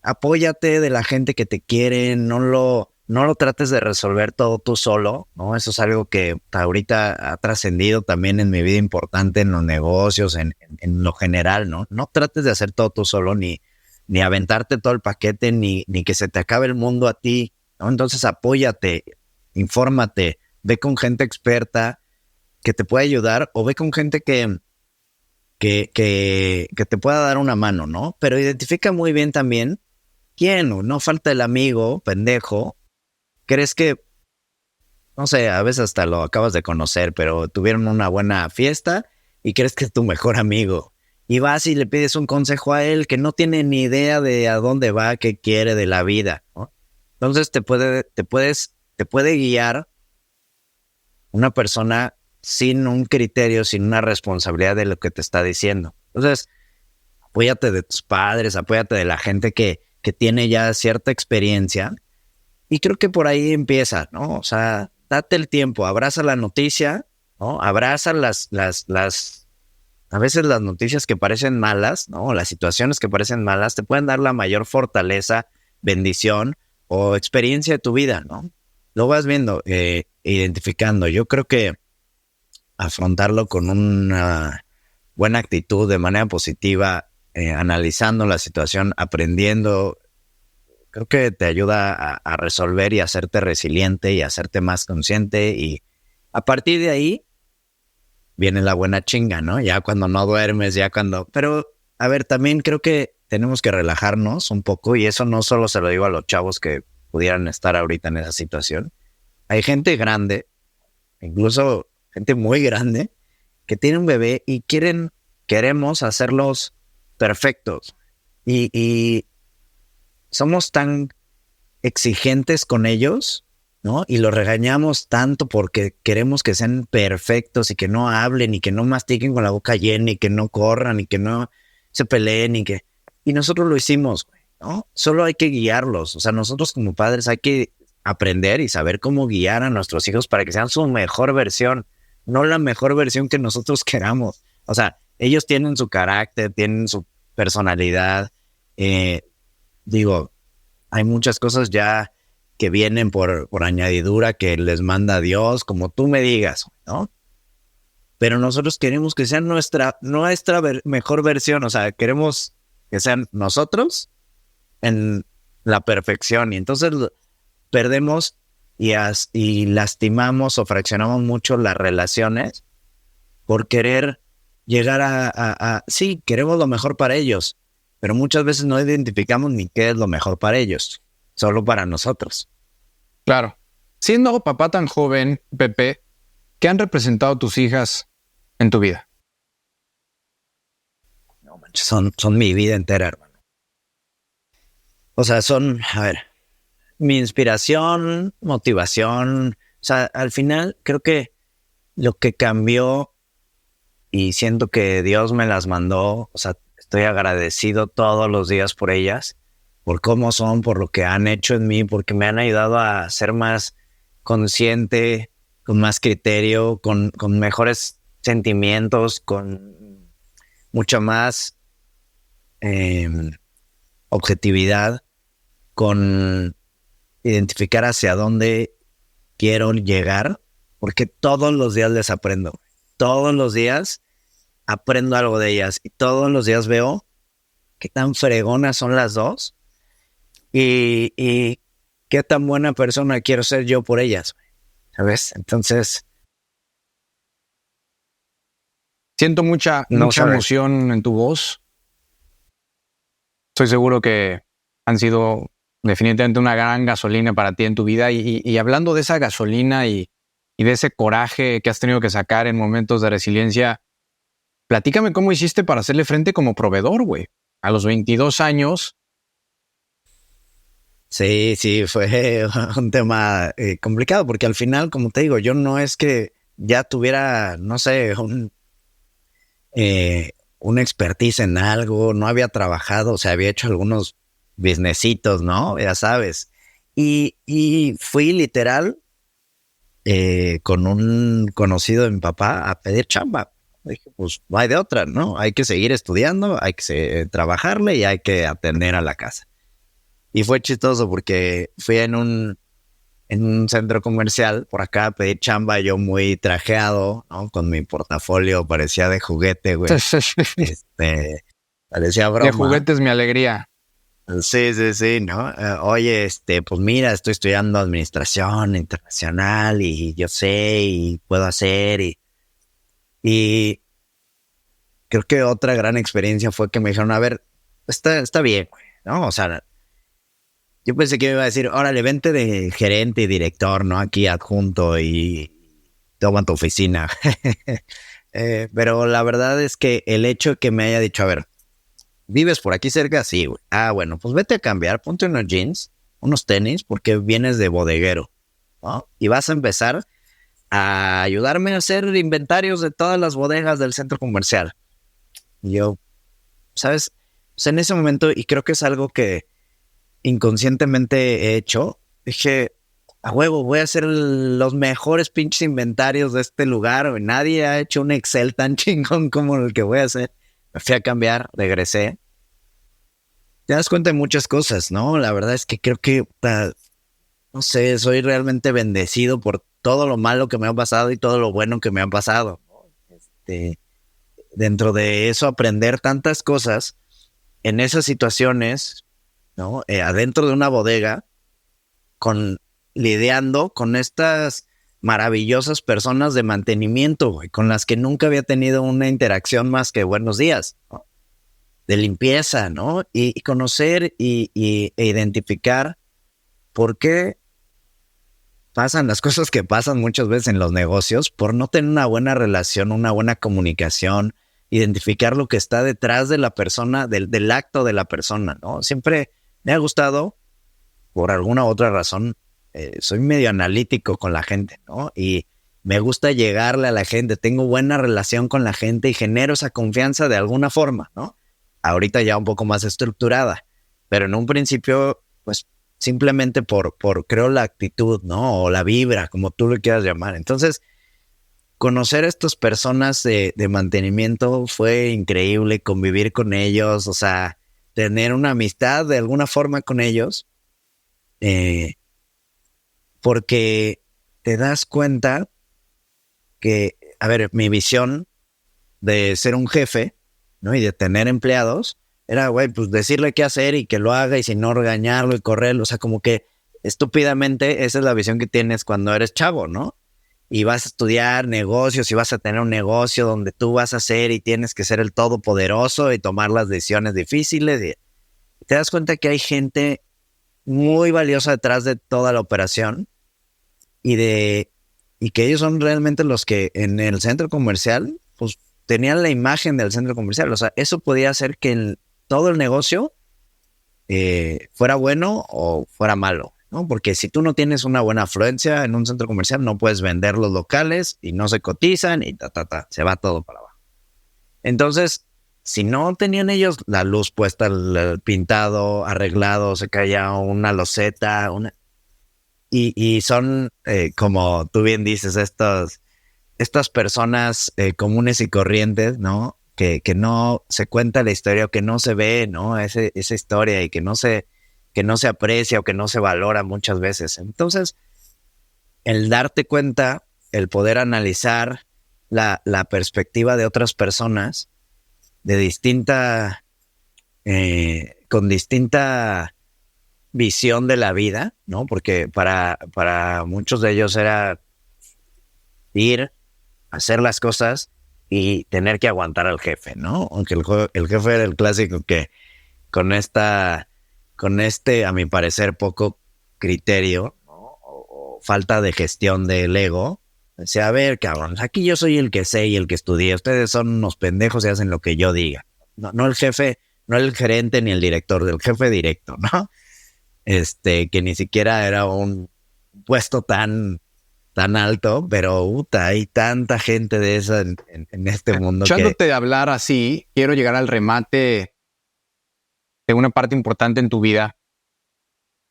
apóyate de la gente que te quiere, no lo trates de resolver todo tú solo, ¿no? Eso es algo que ahorita ha trascendido también en mi vida importante, en los negocios, en lo general, ¿no? No trates de hacer todo tú solo, ni aventarte todo el paquete, ni que se te acabe el mundo a ti, ¿no? Entonces apóyate, infórmate, ve con gente experta que te pueda ayudar o ve con gente que te pueda dar una mano, ¿no? Pero identifica muy bien también quién, no falta el amigo, pendejo, crees que, no sé, a veces hasta lo acabas de conocer, pero tuvieron una buena fiesta y crees que es tu mejor amigo. Y vas y le pides un consejo a él que no tiene ni idea de a dónde va, qué quiere de la vida, ¿no? Entonces te puede guiar una persona sin un criterio, sin una responsabilidad de lo que te está diciendo. Entonces, apóyate de tus padres, apóyate de la gente que tiene ya cierta experiencia. Y creo que por ahí empieza, ¿no? O sea, date el tiempo, abraza la noticia, ¿no? Abraza a veces las noticias que parecen malas, ¿no? Las situaciones que parecen malas te pueden dar la mayor fortaleza, bendición o experiencia de tu vida, ¿no? Lo vas viendo, identificando. Yo creo que afrontarlo con una buena actitud, de manera positiva, analizando la situación, aprendiendo, creo que te ayuda a resolver y a hacerte resiliente y a hacerte más consciente. Y a partir de ahí viene la buena chinga, ¿no? Ya cuando no duermes, ya cuando... Pero, a ver, también creo que tenemos que relajarnos un poco y eso no solo se lo digo a los chavos que pudieran estar ahorita en esa situación. Hay gente grande, incluso gente muy grande, que tiene un bebé y queremos hacerlos perfectos. Y somos tan exigentes con ellos, ¿no? Y los regañamos tanto porque queremos que sean perfectos y que no hablen y que no mastiquen con la boca llena y que no corran y que no se peleen y nosotros lo hicimos, ¿no? Solo hay que guiarlos. O sea, nosotros como padres hay que aprender y saber cómo guiar a nuestros hijos para que sean su mejor versión, no la mejor versión que nosotros queramos. O sea, ellos tienen su carácter, tienen su personalidad. Digo, hay muchas cosas ya que vienen por añadidura que les manda Dios, como tú me digas, ¿no? Pero nosotros queremos que sean nuestra mejor versión, o sea, queremos que sean nosotros en la perfección y entonces perdemos y lastimamos o fraccionamos mucho las relaciones por querer llegar sí, queremos lo mejor para ellos, pero muchas veces no identificamos ni qué es lo mejor para ellos, solo para nosotros. Claro. Siendo papá tan joven, Pepe, ¿qué han representado tus hijas en tu vida? No manches, son mi vida entera, hermano. O sea, a ver, mi inspiración, motivación. O sea, al final creo que lo que cambió y siento que Dios me las mandó, o sea, estoy agradecido todos los días por ellas, por cómo son, por lo que han hecho en mí, porque me han ayudado a ser más consciente, con más criterio, con mejores sentimientos, con mucha más eh, objetividad, con identificar hacia dónde quiero llegar, porque todos los días les aprendo. Todos los días aprendo algo de ellas y todos los días veo qué tan fregonas son las dos y qué tan buena persona quiero ser yo por ellas, ¿sabes? Entonces, Siento mucha no sabes. emoción en tu voz. Estoy seguro que han sido definitivamente una gran gasolina para ti en tu vida. Y hablando de esa gasolina y de ese coraje que has tenido que sacar en momentos de resiliencia, platícame cómo hiciste para hacerle frente como proveedor, güey. A los 22 años. Sí, sí, fue un tema complicado porque al final, como te digo, yo no es que ya tuviera, no sé, una expertise en algo, no había trabajado, o sea, había hecho algunos businessitos, ¿no? Ya sabes. Y fui literal con un conocido de mi papá a pedir chamba. Dije, pues no hay de otra, ¿no? Hay que seguir estudiando, hay que trabajarle y hay que atender a la casa. Y fue chistoso porque fui en un centro comercial por acá a pedir chamba, yo muy trajeado, ¿no? Con mi portafolio, parecía de juguete, güey. Parecía De broma. juguetes mi alegría. Sí, sí, sí, ¿no? Oye, pues mira, estoy estudiando administración internacional y yo sé y puedo hacer y creo que otra gran experiencia fue que me dijeron, a ver, está bien, güey, ¿no? O sea, yo pensé que me iba a decir, órale, vente de gerente y director, ¿no? Aquí adjunto y toma tu oficina. Pero la verdad es que el hecho de que me haya dicho, a ver, ¿vives por aquí cerca? Sí, güey. Ah, bueno, pues vete a cambiar, ponte unos jeans, unos tenis, porque vienes de bodeguero, ¿no? Y vas a empezar a ayudarme a hacer inventarios de todas las bodegas del centro comercial. Y yo, ¿sabes? Pues en ese momento, y creo que es algo que inconscientemente he hecho, dije, a huevo, voy a hacer los mejores pinches inventarios de este lugar. Güey. Nadie ha hecho un Excel tan chingón como el que voy a hacer. Me fui a cambiar, regresé. Te das cuenta de muchas cosas, ¿no? La verdad es que creo que, no sé, soy realmente bendecido por todo lo malo que me ha pasado y todo lo bueno que me ha pasado. Dentro de eso, aprender tantas cosas en esas situaciones, ¿no? Adentro de una bodega, lidiando con estas maravillosas personas de mantenimiento, güey, con las que nunca había tenido una interacción más que buenos días, ¿no? De limpieza, ¿no? Y conocer e identificar por qué pasan las cosas que pasan muchas veces en los negocios por no tener una buena relación, una buena comunicación, identificar lo que está detrás de la persona, del acto de la persona, ¿no? Siempre me ha gustado, por alguna otra razón, soy medio analítico con la gente, ¿no? Y me gusta llegarle a la gente, tengo buena relación con la gente y genero esa confianza de alguna forma, ¿no? Ahorita ya un poco más estructurada, pero en un principio, pues simplemente creo la actitud, ¿no? O la vibra, como tú lo quieras llamar. Entonces, conocer a estas personas de mantenimiento fue increíble, convivir con ellos, o sea, tener una amistad de alguna forma con ellos, porque te das cuenta que, a ver, mi visión de ser un jefe, ¿no? Y de tener empleados, era, güey, pues decirle qué hacer y que lo haga y si no regañarlo y correrlo, o sea, como que estúpidamente esa es la visión que tienes cuando eres chavo, ¿no? Y vas a estudiar negocios y vas a tener un negocio donde tú vas a hacer y tienes que ser el todopoderoso y tomar las decisiones difíciles. Y te das cuenta que hay gente muy valiosa detrás de toda la operación y que ellos son realmente los que en el centro comercial, pues tenían la imagen del centro comercial. O sea, eso podía hacer que todo el negocio fuera bueno o fuera malo, ¿no? Porque si tú no tienes una buena afluencia en un centro comercial, no puedes vender los locales y no se cotizan y se va todo para abajo. Entonces, si no tenían ellos la luz puesta, el pintado, arreglado, se caía una loseta, y son, como tú bien dices, estas personas comunes y corrientes, ¿no? Que no se cuenta la historia o que no se ve, ¿no? Esa historia y que no se aprecia o que no se valora muchas veces. Entonces, el darte cuenta, el poder analizar la perspectiva de otras personas de con distinta visión de la vida, ¿no? Porque para muchos de ellos era ir, hacer las cosas y tener que aguantar al jefe, ¿no? Aunque el jefe era el clásico que con con este, a mi parecer, poco criterio, ¿no? O falta de gestión del ego. Decía, a ver, cabrón, aquí yo soy el que sé y el que estudié. Ustedes son unos pendejos y hacen lo que yo diga. No el jefe, no el gerente ni el director, del jefe directo, ¿no? Que ni siquiera era un puesto tan alto, pero hay tanta gente de esa en este mundo que... Escuchándote de hablar así, quiero llegar al remate de una parte importante en tu vida.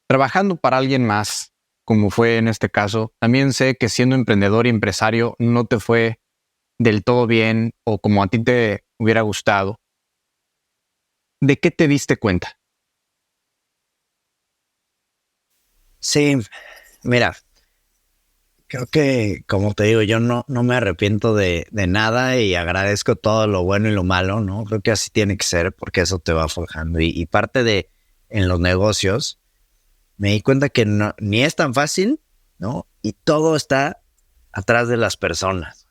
Trabajando para alguien más, como fue en este caso, también sé que siendo emprendedor y empresario no te fue del todo bien o como a ti te hubiera gustado. ¿De qué te diste cuenta? Sí, mira, creo que, como te digo, yo no me arrepiento de nada y agradezco todo lo bueno y lo malo, ¿no? Creo que así tiene que ser porque eso te va forjando. Y parte de, en los negocios, me di cuenta que ni es tan fácil, ¿no? Y todo está atrás de las personas.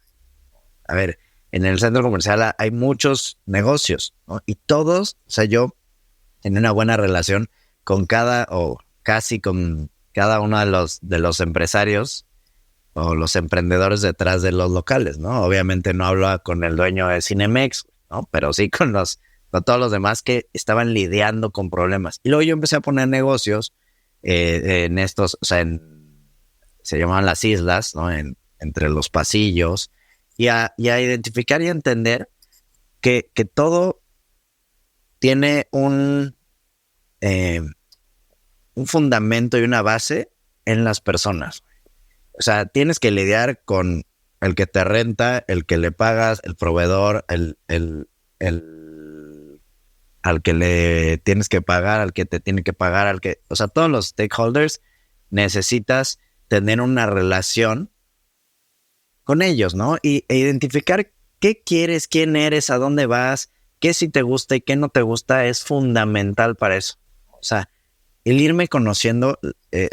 A ver, en el centro comercial hay muchos negocios, ¿no? Y todos, o sea, yo tenía una buena relación con cada, o casi con cada uno de los empresarios o los emprendedores detrás de los locales, ¿no? Obviamente no hablo con el dueño de Cinemex, ¿no? Pero sí con todos los demás que estaban lidiando con problemas. Y luego yo empecé a poner negocios en estos, o sea, se llamaban las islas, ¿no? Entre los pasillos y a identificar y a entender que todo tiene un fundamento y una base en las personas. O sea, tienes que lidiar con el que te renta, el que le pagas, el proveedor, al que le tienes que pagar, al que te tiene que pagar, o sea, todos los stakeholders necesitas tener una relación con ellos, ¿no? E identificar qué quieres, quién eres, a dónde vas, qué sí te gusta y qué no te gusta es fundamental para eso. O sea, el irme conociendo,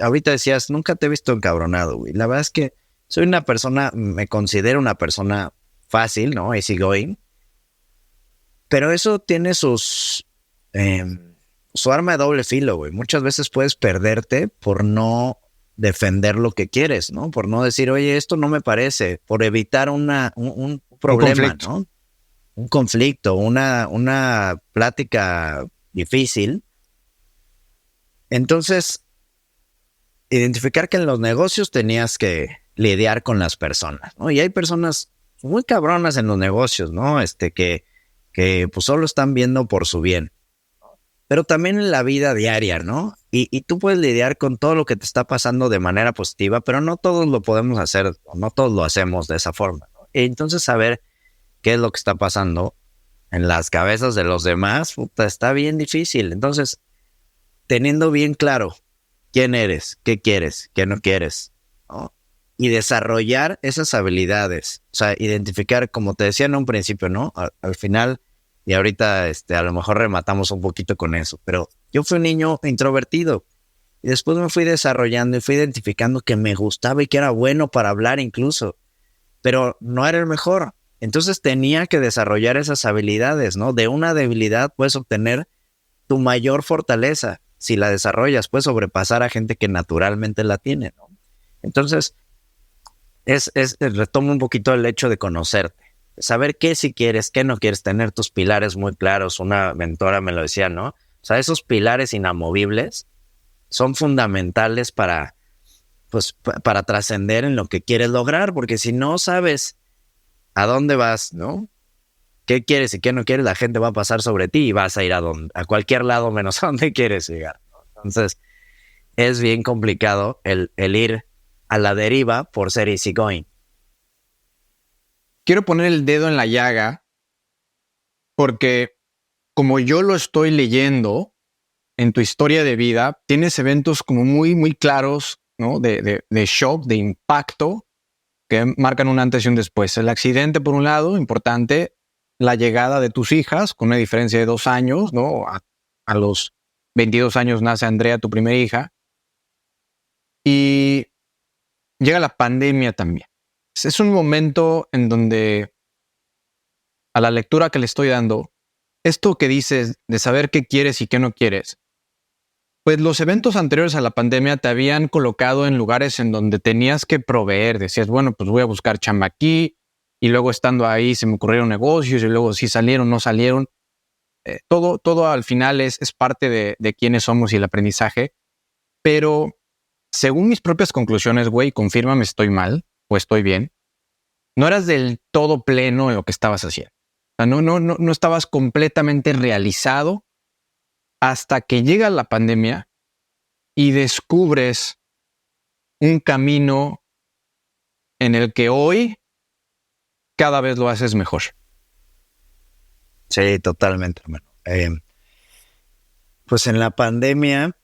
ahorita decías, nunca te he visto encabronado, güey. La verdad es que soy una persona, me considero una persona fácil, ¿no? Easygoing. Pero eso tiene su arma de doble filo, güey. Muchas veces puedes perderte por no defender lo que quieres, ¿no? Por no decir, oye, esto no me parece, por evitar un problema, ¿no? Un conflicto, una plática difícil. Entonces, identificar que en los negocios tenías que lidiar con las personas, ¿no? Y hay personas muy cabronas en los negocios, ¿no? Que pues solo están viendo por su bien. Pero también en la vida diaria, ¿no? Y tú puedes lidiar con todo lo que te está pasando de manera positiva, pero no todos lo podemos hacer, no todos lo hacemos de esa forma, ¿no? Y entonces saber qué es lo que está pasando en las cabezas de los demás, puta, está bien difícil. Entonces, teniendo bien claro quién eres, qué quieres, qué no quieres, ¿no? Y desarrollar esas habilidades, o sea, identificar, como te decía en un principio, ¿no? Al final, y ahorita a lo mejor rematamos un poquito con eso, pero yo fui un niño introvertido y después me fui desarrollando y fui identificando que me gustaba y que era bueno para hablar incluso, pero no era el mejor. Entonces tenía que desarrollar esas habilidades, ¿no? De una debilidad puedes obtener tu mayor fortaleza. Si la desarrollas, puedes sobrepasar a gente que naturalmente la tiene, ¿no? Entonces, retomo un poquito el hecho de conocerte, saber qué si quieres, qué no quieres, tener tus pilares muy claros. Una mentora me lo decía, ¿no? O sea, esos pilares inamovibles son fundamentales para trascender en lo que quieres lograr, porque si no sabes a dónde vas, ¿no? ¿Qué quieres y qué no quieres? La gente va a pasar sobre ti y vas a ir a cualquier lado menos a donde quieres llegar, ¿no? Entonces, es bien complicado el ir a la deriva por ser easygoing. Quiero poner el dedo en la llaga porque como yo lo estoy leyendo en tu historia de vida, tienes eventos como muy, muy claros, ¿no? De shock, de impacto, que marcan un antes y un después. El accidente, por un lado, importante, la llegada de tus hijas, con una diferencia de 2 años, ¿no? A los 22 años nace Andrea, tu primera hija, y llega la pandemia también. Es un momento en donde, a la lectura que le estoy dando, esto que dices de saber qué quieres y qué no quieres, Pues los eventos anteriores a la pandemia te habían colocado en lugares en donde tenías que proveer. Decías, bueno, pues voy a buscar chamba aquí, y luego estando ahí se me ocurrieron negocios, y luego si salieron, no salieron. Todo al final es parte de quiénes somos y el aprendizaje. Pero según mis propias conclusiones, güey, confírmame si estoy mal o estoy bien, no eras del todo pleno en lo que estabas haciendo. O sea, no estabas completamente realizado hasta que llega la pandemia y descubres un camino en el que hoy cada vez lo haces mejor. Sí, totalmente, hermano. Pues en la pandemia,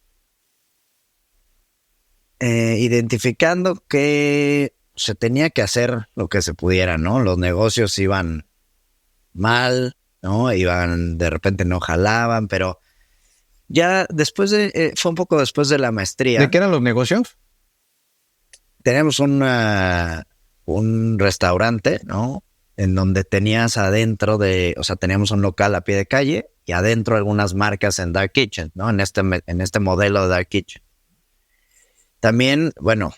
identificando que se tenía que hacer lo que se pudiera, ¿no? Los negocios iban mal, ¿no? De repente no jalaban, pero ya después fue un poco después de la maestría. ¿De qué eran los negocios? Tenemos un restaurante, ¿no? En donde tenías adentro teníamos un local a pie de calle y adentro algunas marcas en Dark Kitchen, ¿no? En este modelo de Dark Kitchen. También, bueno,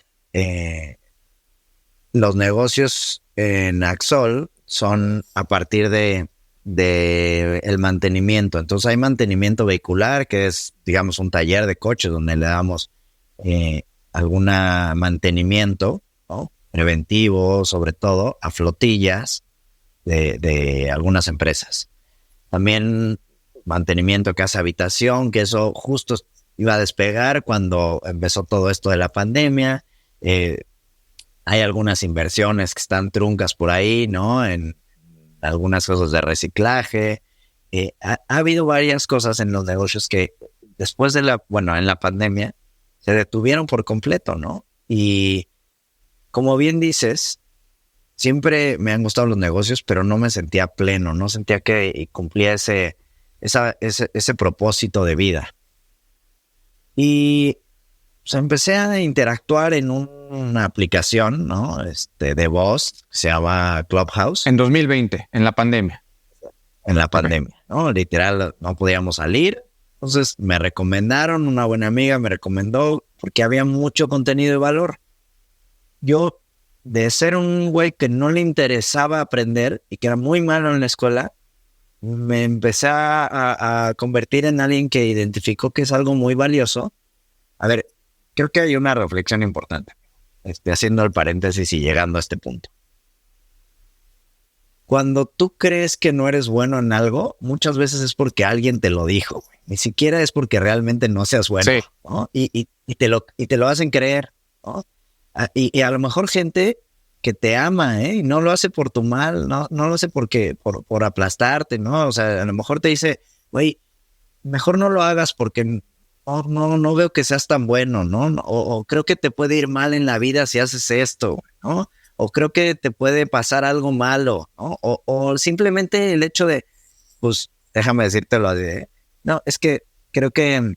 los negocios en Axol son a partir de el mantenimiento. Entonces hay mantenimiento vehicular, que es, digamos, un taller de coches donde le damos algún mantenimiento, ¿no? Preventivo, sobre todo, a flotillas de algunas empresas. También mantenimiento casa habitación, que eso justo iba a despegar cuando empezó todo esto de la pandemia. Hay algunas inversiones que están truncas por ahí, ¿no? En algunas cosas de reciclaje. Ha habido varias cosas en los negocios que después en la pandemia se detuvieron por completo, ¿no? Y como bien dices, siempre me han gustado los negocios, pero no me sentía pleno, no sentía que cumplía ese propósito de vida. Y pues, empecé a interactuar en una aplicación, ¿no? De voz, que se llama Clubhouse. En 2020, en la pandemia. En la pandemia, ¿no? Literal, no podíamos salir. Entonces me recomendaron, una buena amiga me recomendó, porque había mucho contenido de valor. Yo, de ser un güey que no le interesaba aprender y que era muy malo en la escuela, me empecé a convertir en alguien que identificó que es algo muy valioso. A ver, creo que hay una reflexión importante, haciendo el paréntesis y llegando a este punto. Cuando tú crees que no eres bueno en algo, muchas veces es porque alguien te lo dijo. Ni siquiera es porque realmente no seas bueno, sí, ¿no? Y te lo hacen creer, ¿no? Y a lo mejor gente que te ama, y no lo hace por tu mal, no lo hace por aplastarte, ¿no? O sea, a lo mejor te dice, güey, mejor no lo hagas porque no veo que seas tan bueno, ¿no? O creo que te puede ir mal en la vida si haces esto, ¿no? O creo que te puede pasar algo malo, ¿no? O simplemente el hecho de, pues, déjame decírtelo así, ¿eh? No, es que creo que,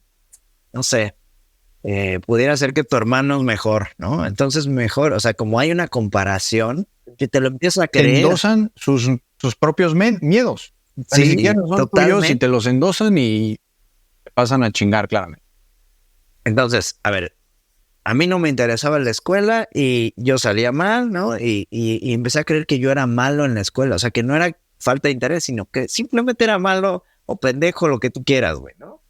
no sé, pudiera ser que tu hermano es mejor, ¿no? Entonces mejor, o sea, como hay una comparación, que te lo empiezas a creer. Te endosan sus propios miedos. Sí, ni siquiera son totalmente. tuyos y te los endosan y te pasan a chingar, claramente. Entonces, a ver, a mí no me interesaba la escuela y yo salía mal, ¿no? Y empecé a creer que yo era malo en la escuela. O sea, que no era falta de interés, sino que simplemente era malo o pendejo, lo que tú quieras, güey, ¿no?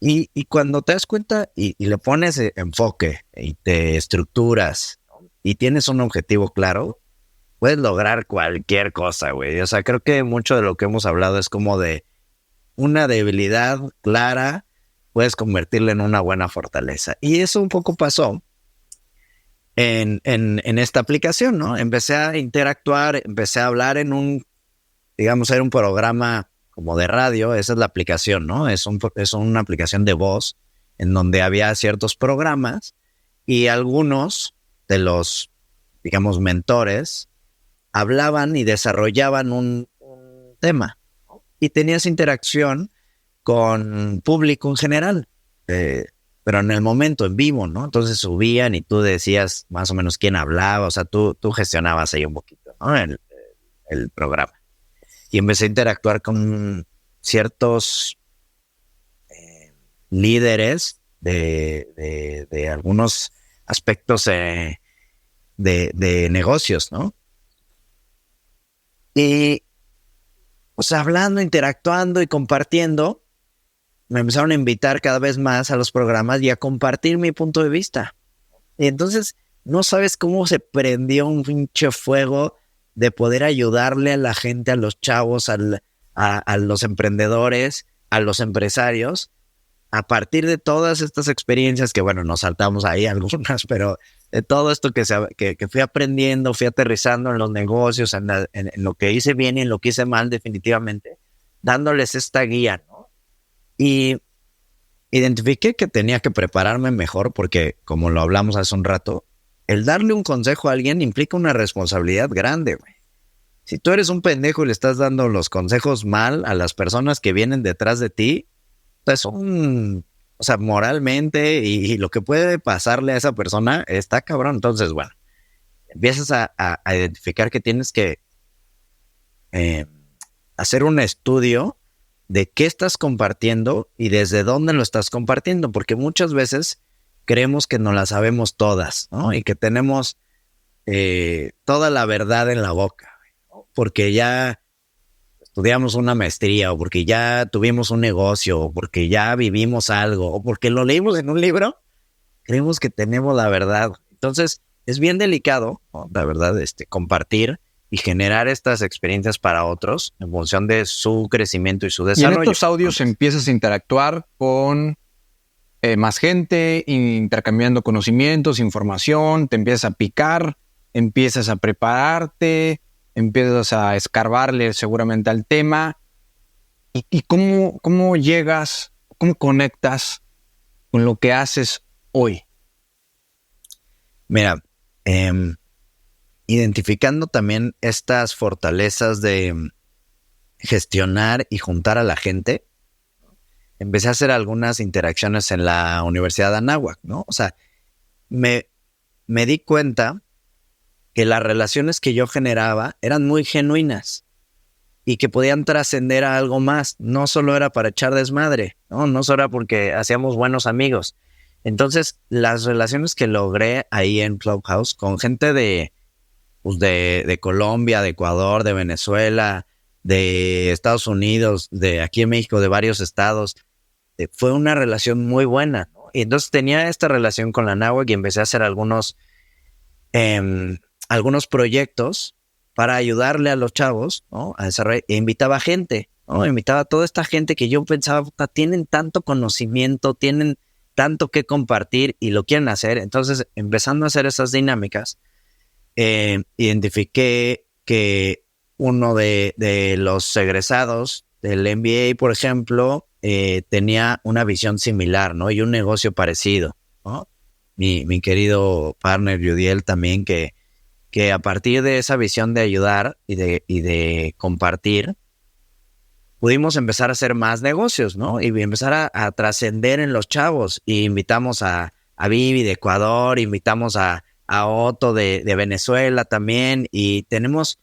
Y cuando te das cuenta y le pones enfoque y te estructuras, ¿no? Y tienes un objetivo claro, puedes lograr cualquier cosa, güey. O sea, creo que mucho de lo que hemos hablado es como de una debilidad clara, puedes convertirla en una buena fortaleza. Y eso un poco pasó en esta aplicación, ¿no? Empecé a interactuar, empecé a hablar en digamos, era un programa como de radio. Esa es la aplicación, ¿no? Es una aplicación de voz en donde había ciertos programas y algunos de los, digamos, mentores hablaban y desarrollaban un tema, ¿no? Y tenías interacción con público en general, pero en el momento, en vivo, ¿no? Entonces subían y tú decías más o menos quién hablaba, o sea, tú gestionabas ahí un poquito, ¿no? El programa. Y empecé a interactuar con ciertos líderes de algunos aspectos de negocios, ¿no? Y pues hablando, interactuando y compartiendo, me empezaron a invitar cada vez más a los programas y a compartir mi punto de vista. Y entonces no sabes cómo se prendió un pinche fuego de poder ayudarle a la gente, a los chavos, a los emprendedores, a los empresarios, a partir de todas estas experiencias que, bueno, nos saltamos ahí algunas, pero de todo esto que fui aprendiendo, fui aterrizando en los negocios, en lo que hice bien y en lo que hice mal definitivamente, dándoles esta guía, ¿no? Y identifiqué que tenía que prepararme mejor porque, como lo hablamos hace un rato, el darle un consejo a alguien implica una responsabilidad grande, güey. Si tú eres un pendejo y le estás dando los consejos mal a las personas que vienen detrás de ti, pues o sea, moralmente y lo que puede pasarle a esa persona está cabrón. Entonces, bueno, empiezas a identificar que tienes que hacer un estudio de qué estás compartiendo y desde dónde lo estás compartiendo, porque muchas veces creemos que no las sabemos todas, ¿no? Y que tenemos toda la verdad en la boca, ¿no? Porque ya estudiamos una maestría, o porque ya tuvimos un negocio, o porque ya vivimos algo, o porque lo leímos en un libro, creemos que tenemos la verdad. Entonces, es bien delicado, ¿no? La verdad, compartir y generar estas experiencias para otros en función de su crecimiento y su desarrollo. Y en estos audios empiezas a interactuar con más gente, intercambiando conocimientos, información, te empiezas a picar, empiezas a prepararte, empiezas a escarbarle seguramente al tema. ¿Y cómo llegas, cómo conectas con lo que haces hoy? Mira, identificando también estas fortalezas de gestionar y juntar a la gente, empecé a hacer algunas interacciones en la Universidad de Anáhuac, ¿no? O sea, me di cuenta que las relaciones que yo generaba eran muy genuinas y que podían trascender a algo más. No solo era para echar desmadre, ¿no? No solo era porque hacíamos buenos amigos. Entonces, las relaciones que logré ahí en Clubhouse con gente de Colombia, de Ecuador, de Venezuela, de Estados Unidos, de aquí en México, de varios estados, fue una relación muy buena, ¿no? Y entonces tenía esta relación con la Anáhuac y empecé a hacer algunos proyectos para ayudarle a los chavos, ¿no? A desarrollar, e invitaba gente, ¿no? Invitaba a toda esta gente que yo pensaba, tienen tanto conocimiento, tienen tanto que compartir y lo quieren hacer. Entonces, empezando a hacer esas dinámicas, identifiqué que uno de los egresados del MBA, por ejemplo, tenía una visión similar, ¿no? Y un negocio parecido, ¿no? Mi querido partner Yudiel también, que a partir de esa visión de ayudar y de compartir, pudimos empezar a hacer más negocios, ¿no? Y empezar a trascender en los chavos. Y invitamos a Vivi de Ecuador, invitamos a Otto de Venezuela también, y tenemos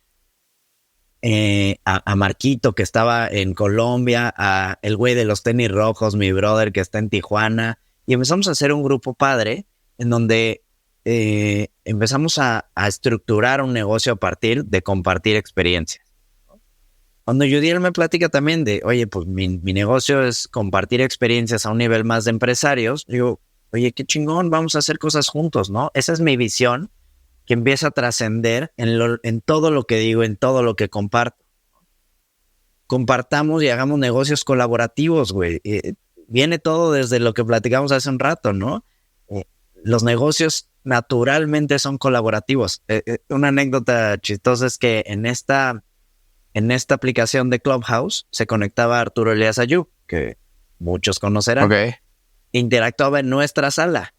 a Marquito, que estaba en Colombia, a el güey de los tenis rojos, mi brother, que está en Tijuana, y empezamos a hacer un grupo padre en donde empezamos a estructurar un negocio a partir de compartir experiencias. Cuando Yudiel me platica también de, oye, pues mi negocio es compartir experiencias a un nivel más de empresarios, digo, oye, qué chingón, vamos a hacer cosas juntos, ¿no? Esa es mi visión, que empieza a trascender en todo lo que digo, en todo lo que comparto. Compartamos y hagamos negocios colaborativos, güey. Viene todo desde lo que platicamos hace un rato, ¿no? Los negocios naturalmente son colaborativos. Una anécdota chistosa es que en esta aplicación de Clubhouse se conectaba Arturo Elías Ayub, que muchos conocerán. Okay. Interactuaba en nuestra sala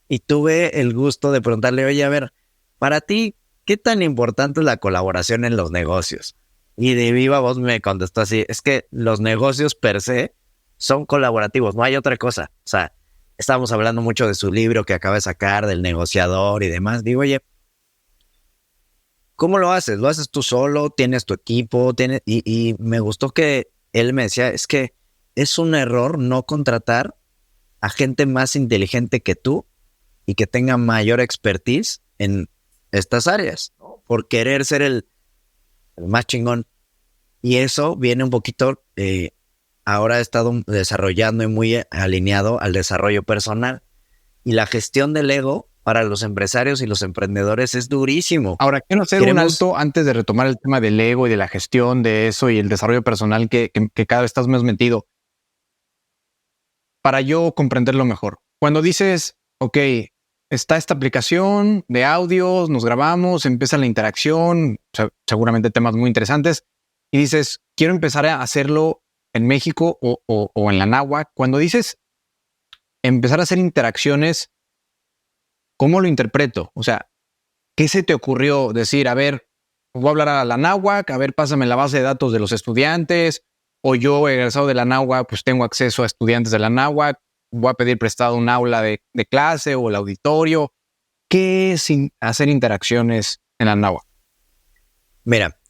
y tuve el gusto de preguntarle, oye, a ver, para ti, ¿qué tan importante es la colaboración en los negocios? Y de viva voz me contestó así, es que los negocios per se son colaborativos, no hay otra cosa. O sea, estábamos hablando mucho de su libro que acaba de sacar, del negociador y demás. Digo, oye, ¿cómo lo haces? ¿Lo haces tú solo? ¿Tienes tu equipo? Y me gustó que él me decía, es que es un error no contratar a gente más inteligente que tú y que tenga mayor expertise en estas áreas, ¿no? Por querer ser el más chingón. Y eso viene un poquito, ahora he estado desarrollando y muy alineado al desarrollo personal. Y la gestión del ego para los empresarios y los emprendedores es durísimo. Ahora, quiero hacer un alto antes de retomar el tema del ego y de la gestión de eso y el desarrollo personal que cada vez estás más metido. Para yo comprenderlo mejor. Cuando dices, ok, está esta aplicación de audios, nos grabamos, empieza la interacción, seguramente temas muy interesantes, y dices, quiero empezar a hacerlo en México o en la náhuatl. Cuando dices empezar a hacer interacciones, ¿cómo lo interpreto? O sea, ¿qué se te ocurrió decir? A ver, voy a hablar a la náhuatl, a ver, pásame la base de datos de los estudiantes, o yo, egresado de la náhuatl, pues tengo acceso a estudiantes de la náhuatl, voy a pedir prestado un aula de clase o el auditorio. ¿Qué es hacer interacciones en la náhuatl? Mira,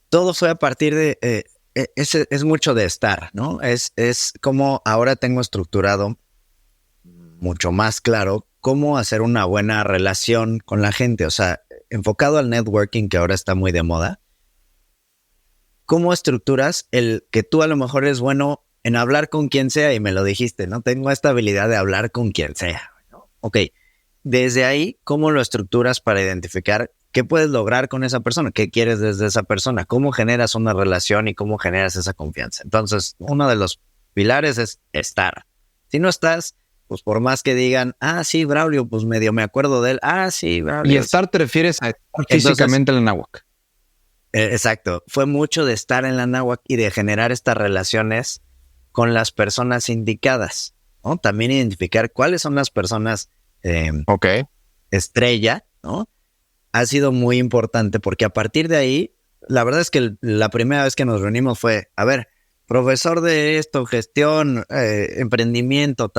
todo fue a partir de... es mucho de estar, ¿no? Es como ahora tengo estructurado mucho más claro cómo hacer una buena relación con la gente. O sea, enfocado al networking, que ahora está muy de moda. ¿Cómo estructuras el que tú a lo mejor eres bueno en hablar con quien sea? Y me lo dijiste, ¿no? Tengo esta habilidad de hablar con quien sea, ¿no? Ok, desde ahí, ¿cómo lo estructuras para identificar qué puedes lograr con esa persona? ¿Qué quieres desde esa persona? ¿Cómo generas una relación y cómo generas esa confianza? Entonces, uno de los pilares es estar. Si no estás, pues por más que digan, sí, Braulio, pues medio me acuerdo de él. Sí, Braulio. Y estar te refieres a estar físicamente en la náhuatl. Exacto. Fue mucho de estar en la náhuatl y de generar estas relaciones con las personas indicadas, ¿no? También identificar cuáles son las personas estrella, ¿no? Ha sido muy importante porque a partir de ahí, la verdad es que la primera vez que nos reunimos fue, a ver, profesor de esto, gestión, emprendimiento,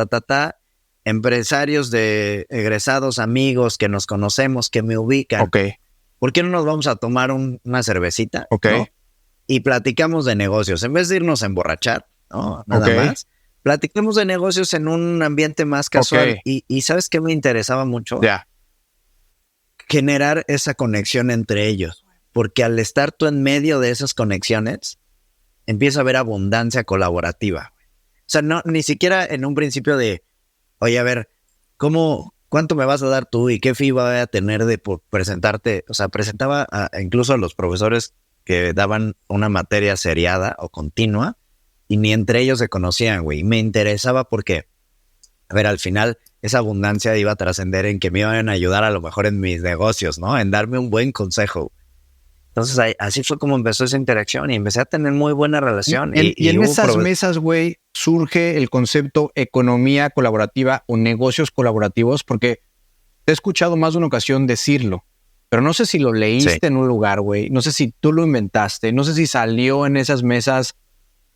empresarios de egresados, amigos que nos conocemos, que me ubican. Ok. ¿Por qué no nos vamos a tomar una cervecita? Ok. ¿No? Y platicamos de negocios. En vez de irnos a emborrachar, ¿no? Nada más. Platiquemos de negocios en un ambiente más casual. Y ¿sabes qué me interesaba mucho? Generar esa conexión entre ellos. Porque al estar tú en medio de esas conexiones, empieza a haber abundancia colaborativa. O sea, no, ni siquiera en un principio de, oye, a ver, ¿cuánto me vas a dar tú y qué fee voy a tener por presentarte? O sea, presentaba incluso a los profesores que daban una materia seriada o continua y ni entre ellos se conocían, güey. Me interesaba porque, a ver, al final esa abundancia iba a trascender en que me iban a ayudar a lo mejor en mis negocios, ¿no? En darme un buen consejo. Entonces así fue como empezó esa interacción y empecé a tener muy buena relación. Y en esas mesas, güey, surge el concepto economía colaborativa o negocios colaborativos, porque te he escuchado más de una ocasión decirlo, pero no sé si lo leíste en un lugar, güey, no sé si tú lo inventaste, no sé si salió en esas mesas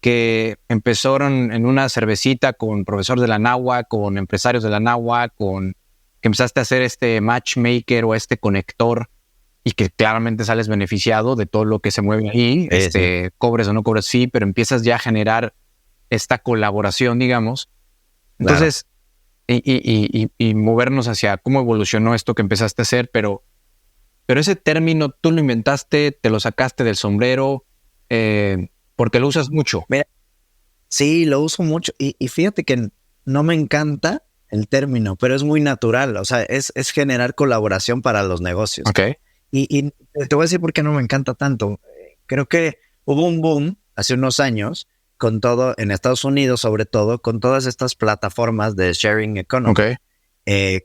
que empezaron en una cervecita con profesor de la náhuatl, con empresarios de la náhuatl, que empezaste a hacer este matchmaker o este conector y que claramente sales beneficiado de todo lo que se mueve ahí, cobres o no cobres fee, pero empiezas ya a generar esta colaboración, digamos. Entonces, claro. y movernos hacia cómo evolucionó esto que empezaste a hacer, pero ese término tú lo inventaste, te lo sacaste del sombrero, porque lo usas mucho. Mira, sí, lo uso mucho y fíjate que no me encanta el término, pero es muy natural, o sea, es generar colaboración para los negocios. Okay. Y te voy a decir por qué no me encanta tanto. Creo que hubo un boom hace unos años con todo, en Estados Unidos sobre todo, con todas estas plataformas de sharing economy.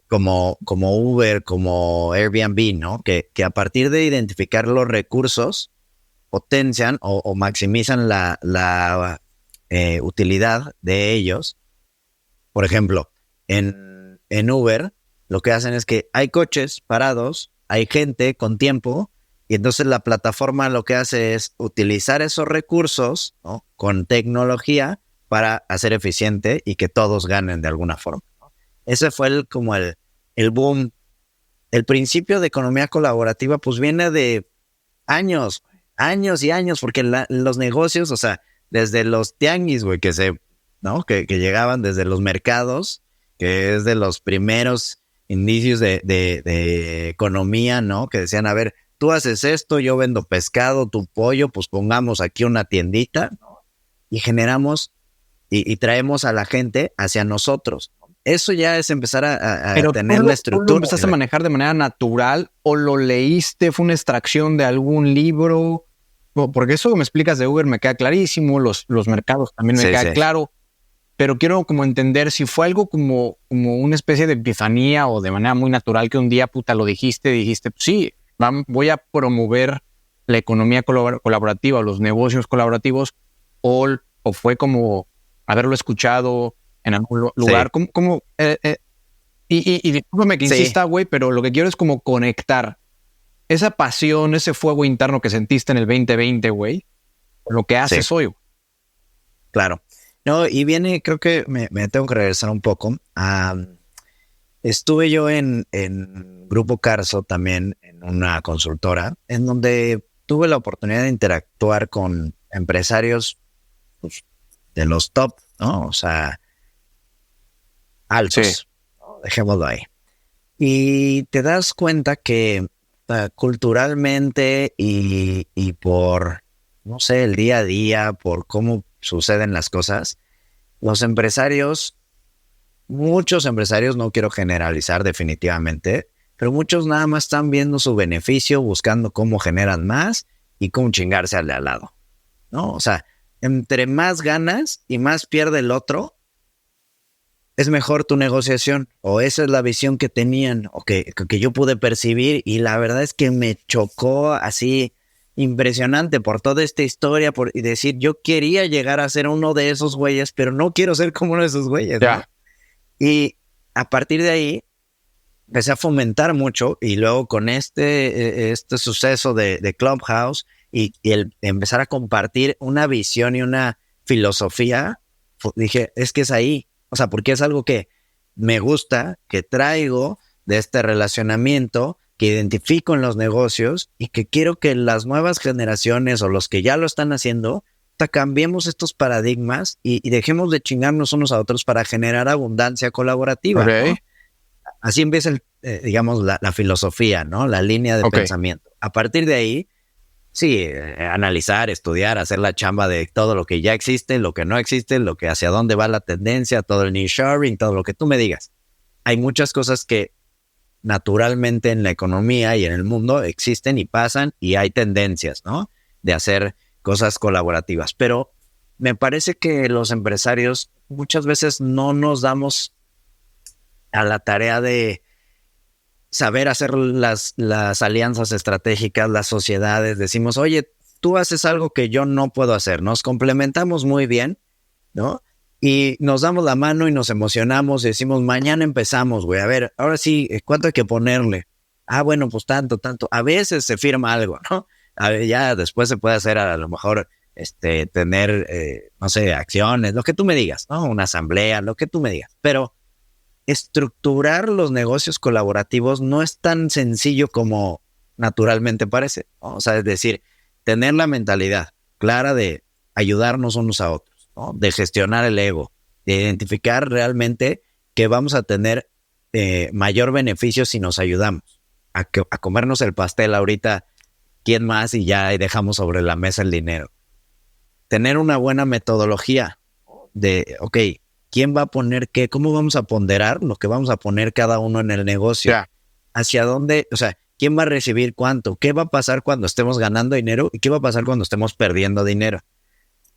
Como Uber, como Airbnb, ¿no? Que a partir de identificar los recursos potencian o maximizan la utilidad de ellos. Por ejemplo, en Uber lo que hacen es que hay coches parados, hay gente con tiempo y entonces la plataforma lo que hace es utilizar esos recursos, ¿no? Con tecnología para hacer eficiente y que todos ganen de alguna forma, ¿no? Ese fue como el boom. El principio de economía colaborativa pues viene de años y años, porque los negocios, o sea, desde los tianguis, güey, que se ¿no? Que llegaban desde los mercados, que es de los primeros indicios de economía, ¿no? Que decían, a ver, tú haces esto, yo vendo pescado, tu pollo, pues pongamos aquí una tiendita, ¿no? Y generamos y traemos a la gente hacia nosotros. Eso ya es empezar a tener la estructura. ¿Tú lo empezaste a manejar de manera natural o lo leíste? ¿Fue una extracción de algún libro? Porque eso que me explicas de Uber me queda clarísimo, los mercados también me queda claro, pero quiero como entender si fue algo como una especie de epifanía o de manera muy natural que un día, lo dijiste, pues sí, voy a promover la economía colaborativa, los negocios colaborativos, o fue como haberlo escuchado en algún lugar. Y discúlpame que insista, güey, pero lo que quiero es como conectar esa pasión, ese fuego interno que sentiste en el 2020, güey, con lo que haces hoy. Claro. No, y viene, creo que me tengo que regresar un poco. Estuve yo en Grupo Carso también, en una consultora, en donde tuve la oportunidad de interactuar con empresarios, pues, de los top, ¿no? O sea, altos, ¿no? Dejémoslo ahí. Y te das cuenta que culturalmente y por, no sé, el día a día, por cómo suceden las cosas, los empresarios, muchos empresarios, no quiero generalizar definitivamente, pero muchos nada más están viendo su beneficio, buscando cómo generan más y cómo chingarse al de al lado, ¿no? O sea, entre más ganas y más pierde el otro, es mejor tu negociación, o esa es la visión que tenían, o que yo pude percibir, y la verdad es que me chocó así impresionante por toda esta historia, y decir, yo quería llegar a ser uno de esos güeyes, pero no quiero ser como uno de esos güeyes, ¿no? Y a partir de ahí, empecé a fomentar mucho, y luego con este suceso de Clubhouse, y el empezar a compartir una visión y una filosofía, dije, es que es ahí. O sea, porque es algo que me gusta, que traigo de este relacionamiento, que identifico en los negocios y que quiero que las nuevas generaciones o los que ya lo están haciendo, cambiemos estos paradigmas y dejemos de chingarnos unos a otros para generar abundancia colaborativa. Okay. ¿No? Así empieza, digamos, la filosofía, ¿no? La línea de pensamiento. A partir de ahí, sí, analizar, estudiar, hacer la chamba de todo lo que ya existe, lo que no existe, lo que hacia dónde va la tendencia, todo el nearshoring, todo lo que tú me digas. Hay muchas cosas que naturalmente en la economía y en el mundo existen y pasan, y hay tendencias, ¿no? De hacer cosas colaborativas. Pero me parece que los empresarios muchas veces no nos damos a la tarea de saber hacer las alianzas estratégicas, las sociedades. Decimos, oye, tú haces algo que yo no puedo hacer. Nos complementamos muy bien, ¿no? Y nos damos la mano y nos emocionamos y decimos, mañana empezamos, güey. A ver, ahora sí, ¿cuánto hay que ponerle? Ah, bueno, pues tanto. A veces se firma algo, ¿no? A ver, ya después se puede hacer a lo mejor tener, no sé, acciones, lo que tú me digas, ¿no? Una asamblea, lo que tú me digas. Pero estructurar los negocios colaborativos no es tan sencillo como naturalmente parece, ¿no? O sea, es decir, tener la mentalidad clara de ayudarnos unos a otros, ¿no? De gestionar el ego, de identificar realmente que vamos a tener mayor beneficio si nos ayudamos a comernos el pastel ahorita, ¿quién más? Y ya dejamos sobre la mesa el dinero. Tener una buena metodología de, ok, ¿quién va a poner qué? ¿Cómo vamos a ponderar lo que vamos a poner cada uno en el negocio? ¿Hacia dónde? O sea, ¿quién va a recibir cuánto? ¿Qué va a pasar cuando estemos ganando dinero? ¿Y qué va a pasar cuando estemos perdiendo dinero?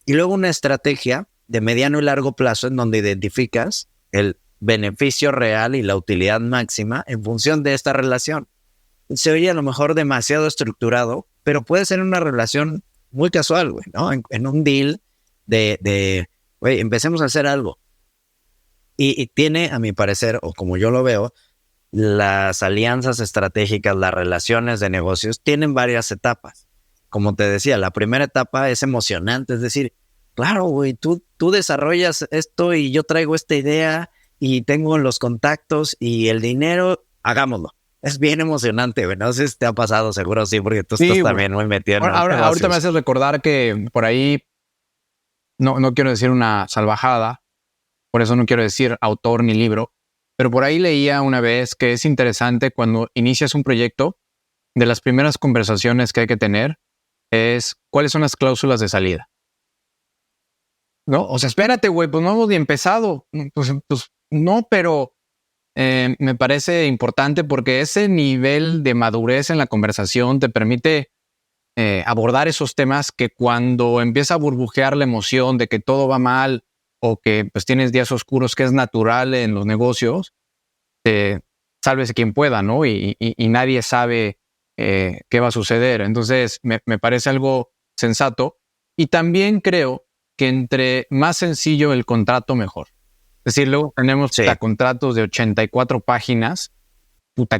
Y luego una estrategia de mediano y largo plazo en donde identificas el beneficio real y la utilidad máxima en función de esta relación. Se oye a lo mejor demasiado estructurado, pero puede ser una relación muy casual, güey, ¿no? En un deal güey, empecemos a hacer algo. Y tiene, a mi parecer, o como yo lo veo, las alianzas estratégicas, las relaciones de negocios, tienen varias etapas. Como te decía, la primera etapa es emocionante, es decir, claro, güey, tú desarrollas esto y yo traigo esta idea y tengo los contactos y el dinero, hagámoslo. Es bien emocionante, güey. No sé si te ha pasado, seguro sí, porque tú estás también muy metido en ahorita me haces recordar que por ahí, no quiero decir una salvajada, por eso no quiero decir autor ni libro, pero por ahí leía una vez que es interesante cuando inicias un proyecto, de las primeras conversaciones que hay que tener es cuáles son las cláusulas de salida. No, o sea, espérate, güey, pues no hemos ni empezado. Pues no, pero me parece importante porque ese nivel de madurez en la conversación te permite abordar esos temas que cuando empieza a burbujear la emoción de que todo va mal o que pues tienes días oscuros, que es natural en los negocios, sálvese quien pueda, ¿no? Y nadie sabe qué va a suceder. Entonces, me parece algo sensato. Y también creo que entre más sencillo el contrato, mejor. Es decir, luego tenemos contratos de 84 páginas,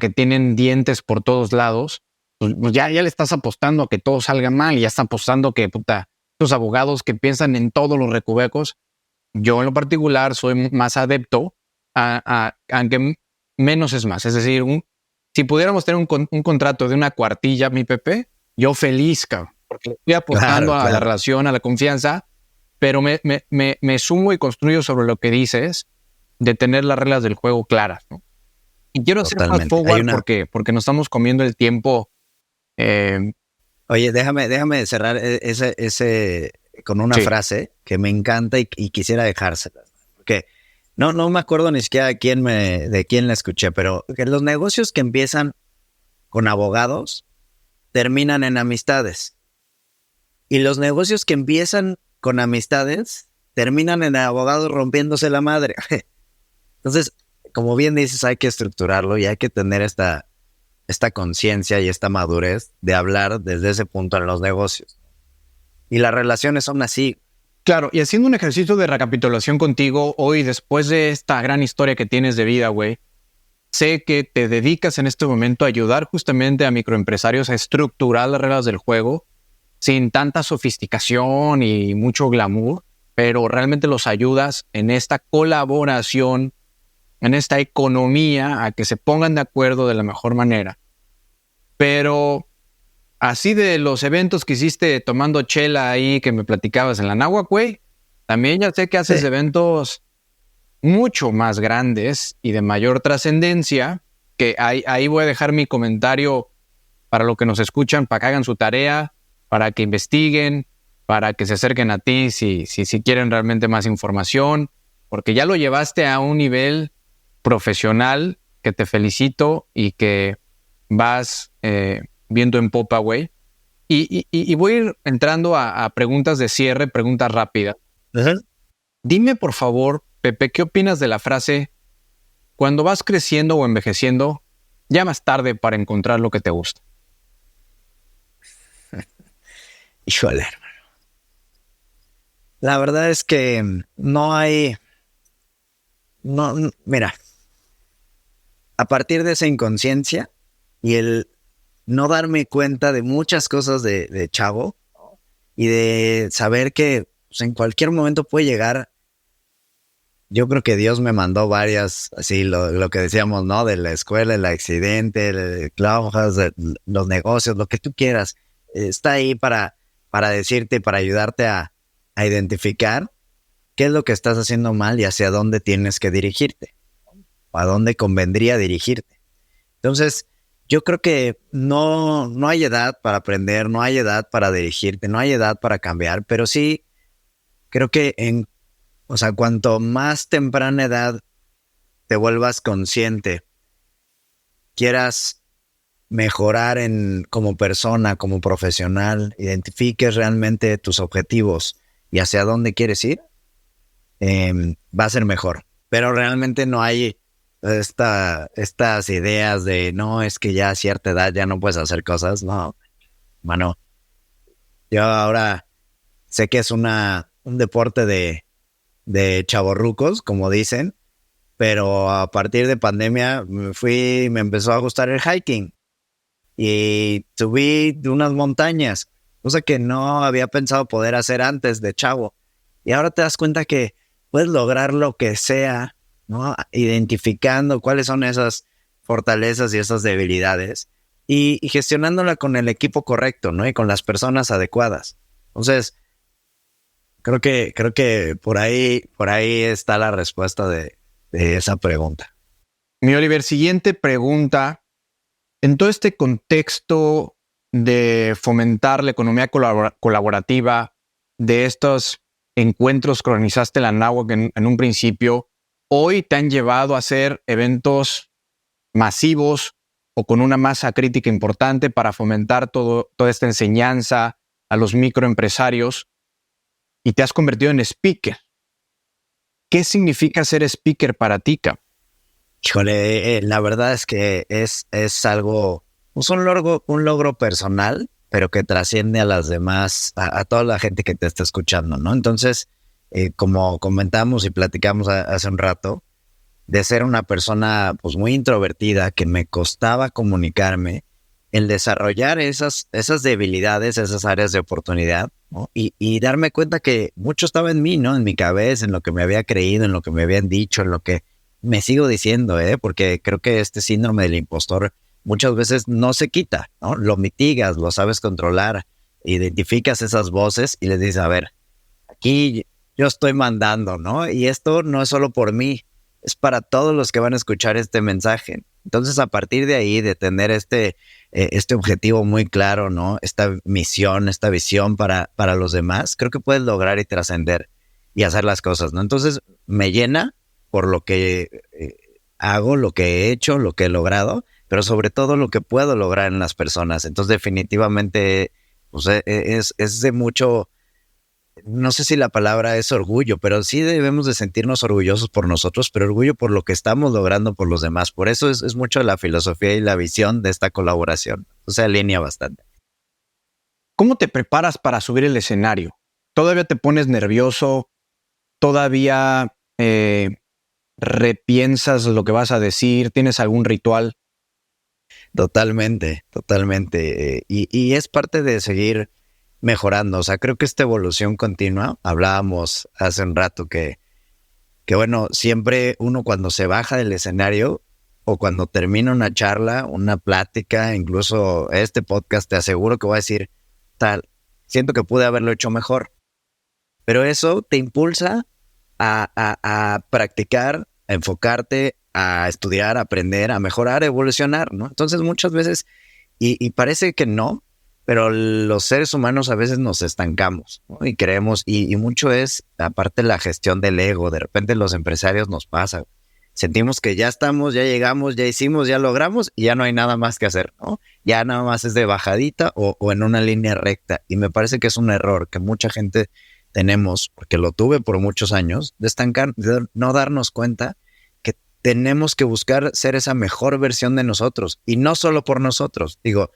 que tienen dientes por todos lados. Pues ya le estás apostando a que todo salga mal y ya estás apostando que, estos abogados que piensan en todos los recovecos. Yo en lo particular soy más adepto a que menos es más. Es decir, si pudiéramos tener un contrato de una cuartilla, mi Pepe, yo feliz, cabrón, porque estoy apostando a la relación, a la confianza, pero me sumo y construyo sobre lo que dices de tener las reglas del juego claras, ¿no? Y quiero hacer fast forward porque nos estamos comiendo el tiempo. Oye, déjame cerrar ese con una frase que me encanta y quisiera dejársela. Porque no me acuerdo ni siquiera de quién la escuché, pero que los negocios que empiezan con abogados terminan en amistades. Y los negocios que empiezan con amistades terminan en abogados rompiéndose la madre. Entonces, como bien dices, hay que estructurarlo y hay que tener esta conciencia y esta madurez de hablar desde ese punto en los negocios. Y las relaciones son así. Claro, y haciendo un ejercicio de recapitulación contigo hoy, después de esta gran historia que tienes de vida, güey, sé que te dedicas en este momento a ayudar justamente a microempresarios a estructurar las reglas del juego sin tanta sofisticación y mucho glamour, pero realmente los ayudas en esta colaboración, en esta economía, a que se pongan de acuerdo de la mejor manera. Pero así de los eventos que hiciste tomando chela ahí que me platicabas en la Náhuac, güey, también ya sé que haces eventos mucho más grandes y de mayor trascendencia, que ahí voy a dejar mi comentario para los que nos escuchan, para que hagan su tarea, para que investiguen, para que se acerquen a ti si quieren realmente más información, porque ya lo llevaste a un nivel profesional que te felicito y que vas viendo en popa, güey. Y voy a ir entrando a preguntas de cierre, preguntas rápidas. Uh-huh. Dime, por favor, Pepe, ¿qué opinas de la frase: cuando vas creciendo o envejeciendo, ya más tarde para encontrar lo que te gusta? Híjole, hermano. La verdad es que mira, a partir de esa inconsciencia y el no darme cuenta de muchas cosas de chavo y de saber que pues, en cualquier momento puede llegar. Yo creo que Dios me mandó varias, así lo que decíamos, ¿no? De la escuela, el accidente, el Clubhouse, los negocios, lo que tú quieras. Está ahí para decirte, para ayudarte a identificar qué es lo que estás haciendo mal y hacia dónde tienes que dirigirte. A dónde convendría dirigirte. Entonces, yo creo que no hay edad para aprender, no hay edad para dirigirte, no hay edad para cambiar, pero sí creo que cuanto más temprana edad te vuelvas consciente, quieras mejorar como persona, como profesional, identifiques realmente tus objetivos y hacia dónde quieres ir, va a ser mejor. Pero realmente no hay estas ideas de no, es que ya a cierta edad ya no puedes hacer cosas. No, mano. Yo ahora sé que es un deporte de chavorrucos, como dicen, pero a partir de pandemia me empezó a gustar el hiking y subí unas montañas, cosa que no había pensado poder hacer antes de chavo. Y ahora te das cuenta que puedes lograr lo que sea, ¿no? Identificando cuáles son esas fortalezas y esas debilidades y gestionándola con el equipo correcto, ¿no? Y con las personas adecuadas. Entonces, Creo que por ahí está la respuesta de esa pregunta. Mi Oliver, siguiente pregunta. En todo este contexto de fomentar la economía colaborativa, de estos encuentros que organizaste en la NAWAC en un principio, hoy te han llevado a hacer eventos masivos o con una masa crítica importante para fomentar toda esta enseñanza a los microempresarios y te has convertido en speaker. ¿Qué significa ser speaker para ti, Cap? Híjole, la verdad es que es algo, pues un logro personal, pero que trasciende a las demás, a toda la gente que te está escuchando, ¿no? Entonces, como comentamos y platicamos hace un rato, de ser una persona pues muy introvertida, que me costaba comunicarme, el desarrollar esas debilidades, esas áreas de oportunidad, ¿no? Y darme cuenta que mucho estaba en mí, ¿no? En mi cabeza, en lo que me había creído, en lo que me habían dicho, en lo que me sigo diciendo, porque creo que este síndrome del impostor muchas veces no se quita, ¿no? Lo mitigas, lo sabes controlar, identificas esas voces y les dices, a ver, aquí yo estoy mandando, ¿no? Y esto no es solo por mí, es para todos los que van a escuchar este mensaje. Entonces, a partir de ahí, de tener este objetivo muy claro, ¿no? Esta misión, esta visión para los demás, creo que puedes lograr y trascender y hacer las cosas, ¿no? Entonces, me llena por lo que hago, lo que he hecho, lo que he logrado, pero sobre todo lo que puedo lograr en las personas. Entonces, definitivamente, pues, es de mucho, no sé si la palabra es orgullo, pero sí debemos de sentirnos orgullosos por nosotros, pero orgullo por lo que estamos logrando por los demás. Por eso es mucho la filosofía y la visión de esta colaboración. O sea, alinea bastante. ¿Cómo te preparas para subir el escenario? ¿Todavía te pones nervioso? ¿Todavía repiensas lo que vas a decir? ¿Tienes algún ritual? Totalmente. Y es parte de seguir mejorando. O sea, creo que esta evolución continua, hablábamos hace un rato que bueno, siempre uno cuando se baja del escenario o cuando termina una charla, una plática, incluso este podcast, te aseguro que voy a decir, siento que pude haberlo hecho mejor. Pero eso te impulsa a practicar, a enfocarte, a estudiar, a aprender, a mejorar, a evolucionar, ¿no? Entonces muchas veces, y parece que no, pero los seres humanos a veces nos estancamos, ¿no? Y creemos, y mucho es, aparte la gestión del ego, de repente los empresarios nos pasa, sentimos que ya estamos, ya llegamos, ya hicimos, ya logramos, y ya no hay nada más que hacer, ¿no? Ya nada más es de bajadita o en una línea recta, y me parece que es un error que mucha gente tenemos, porque lo tuve por muchos años, de estancar, de no darnos cuenta que tenemos que buscar ser esa mejor versión de nosotros, y no solo por nosotros, digo,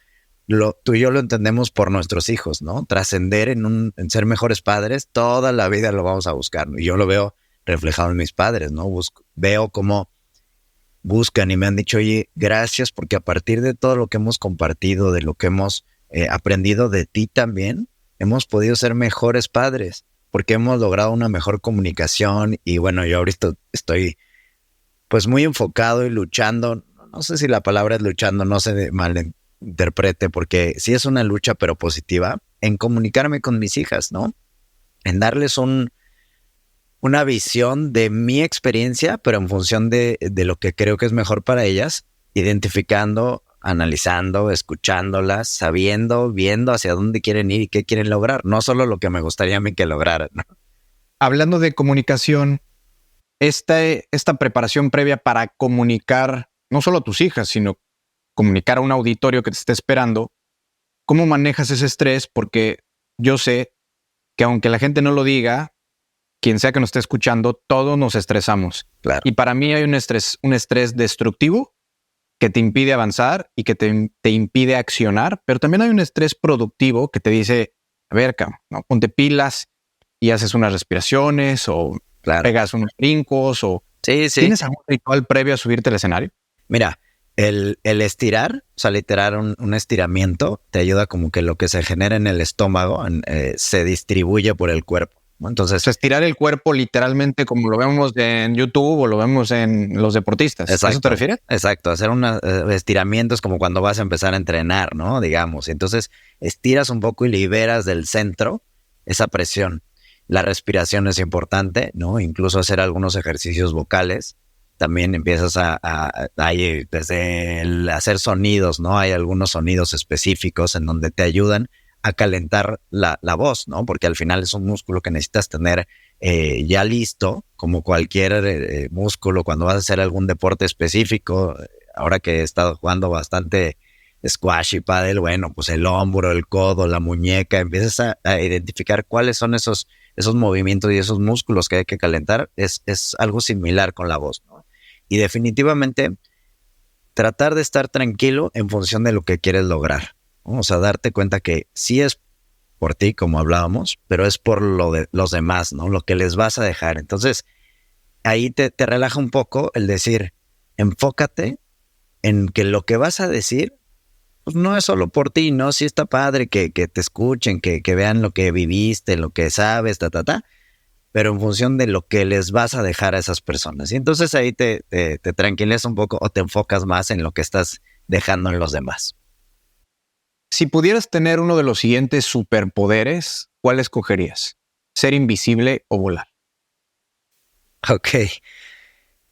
tú y yo lo entendemos por nuestros hijos, ¿no? Trascender en ser mejores padres, toda la vida lo vamos a buscar, ¿no? Y yo lo veo reflejado en mis padres, ¿no? Veo cómo buscan y me han dicho, oye, gracias, porque a partir de todo lo que hemos compartido, de lo que hemos aprendido de ti también, hemos podido ser mejores padres, porque hemos logrado una mejor comunicación y bueno, yo ahorita estoy pues muy enfocado y luchando, no sé si la palabra es luchando, no se malinterprete, porque sí es una lucha pero positiva, en comunicarme con mis hijas, ¿no? En darles una visión de mi experiencia, pero en función de lo que creo que es mejor para ellas, identificando, analizando, escuchándolas, sabiendo, viendo hacia dónde quieren ir y qué quieren lograr, no solo lo que me gustaría a mí que lograran, ¿no? Hablando de comunicación, esta preparación previa para comunicar no solo a tus hijas, sino comunicar a un auditorio que te esté esperando, ¿cómo manejas ese estrés? Porque yo sé que aunque la gente no lo diga, quien sea que nos esté escuchando, todos nos estresamos. Claro. Y para mí hay un estrés destructivo que te impide avanzar y que te impide accionar, pero también hay un estrés productivo que te dice, a ver, ¿no? Ponte pilas y haces unas respiraciones o pegas unos brincos o... Sí. ¿Tienes algún ritual previo a subirte al escenario? Mira, el estirar, o sea, literar un estiramiento, te ayuda como que lo que se genera en el estómago se distribuye por el cuerpo, ¿no? Entonces, estirar el cuerpo literalmente como lo vemos en YouTube o lo vemos en los deportistas. Exacto, ¿A eso te refieres? Exacto, hacer estiramientos como cuando vas a empezar a entrenar, ¿no? Digamos, entonces estiras un poco y liberas del centro esa presión. La respiración es importante, ¿no? Incluso hacer algunos ejercicios vocales. También empiezas hay desde el hacer sonidos, ¿no? Hay algunos sonidos específicos en donde te ayudan a calentar la voz, ¿no? Porque al final es un músculo que necesitas tener ya listo, como cualquier músculo cuando vas a hacer algún deporte específico. Ahora que he estado jugando bastante squash y pádel, bueno, pues el hombro, el codo, la muñeca, empiezas a identificar cuáles son esos movimientos y esos músculos que hay que calentar. Es algo similar con la voz, ¿no? Y definitivamente tratar de estar tranquilo en función de lo que quieres lograr, ¿no? O sea, darte cuenta que sí es por ti, como hablábamos, pero es por lo de los demás, ¿no? Lo que les vas a dejar. Entonces, ahí te relaja un poco el decir, enfócate en que lo que vas a decir, pues no es solo por ti, ¿no? Sí está padre que te escuchen, que vean lo que viviste, lo que sabes, pero en función de lo que les vas a dejar a esas personas. Y entonces ahí te tranquilizas un poco o te enfocas más en lo que estás dejando en los demás. Si pudieras tener uno de los siguientes superpoderes, ¿cuál escogerías? ¿Ser invisible o volar? Ok.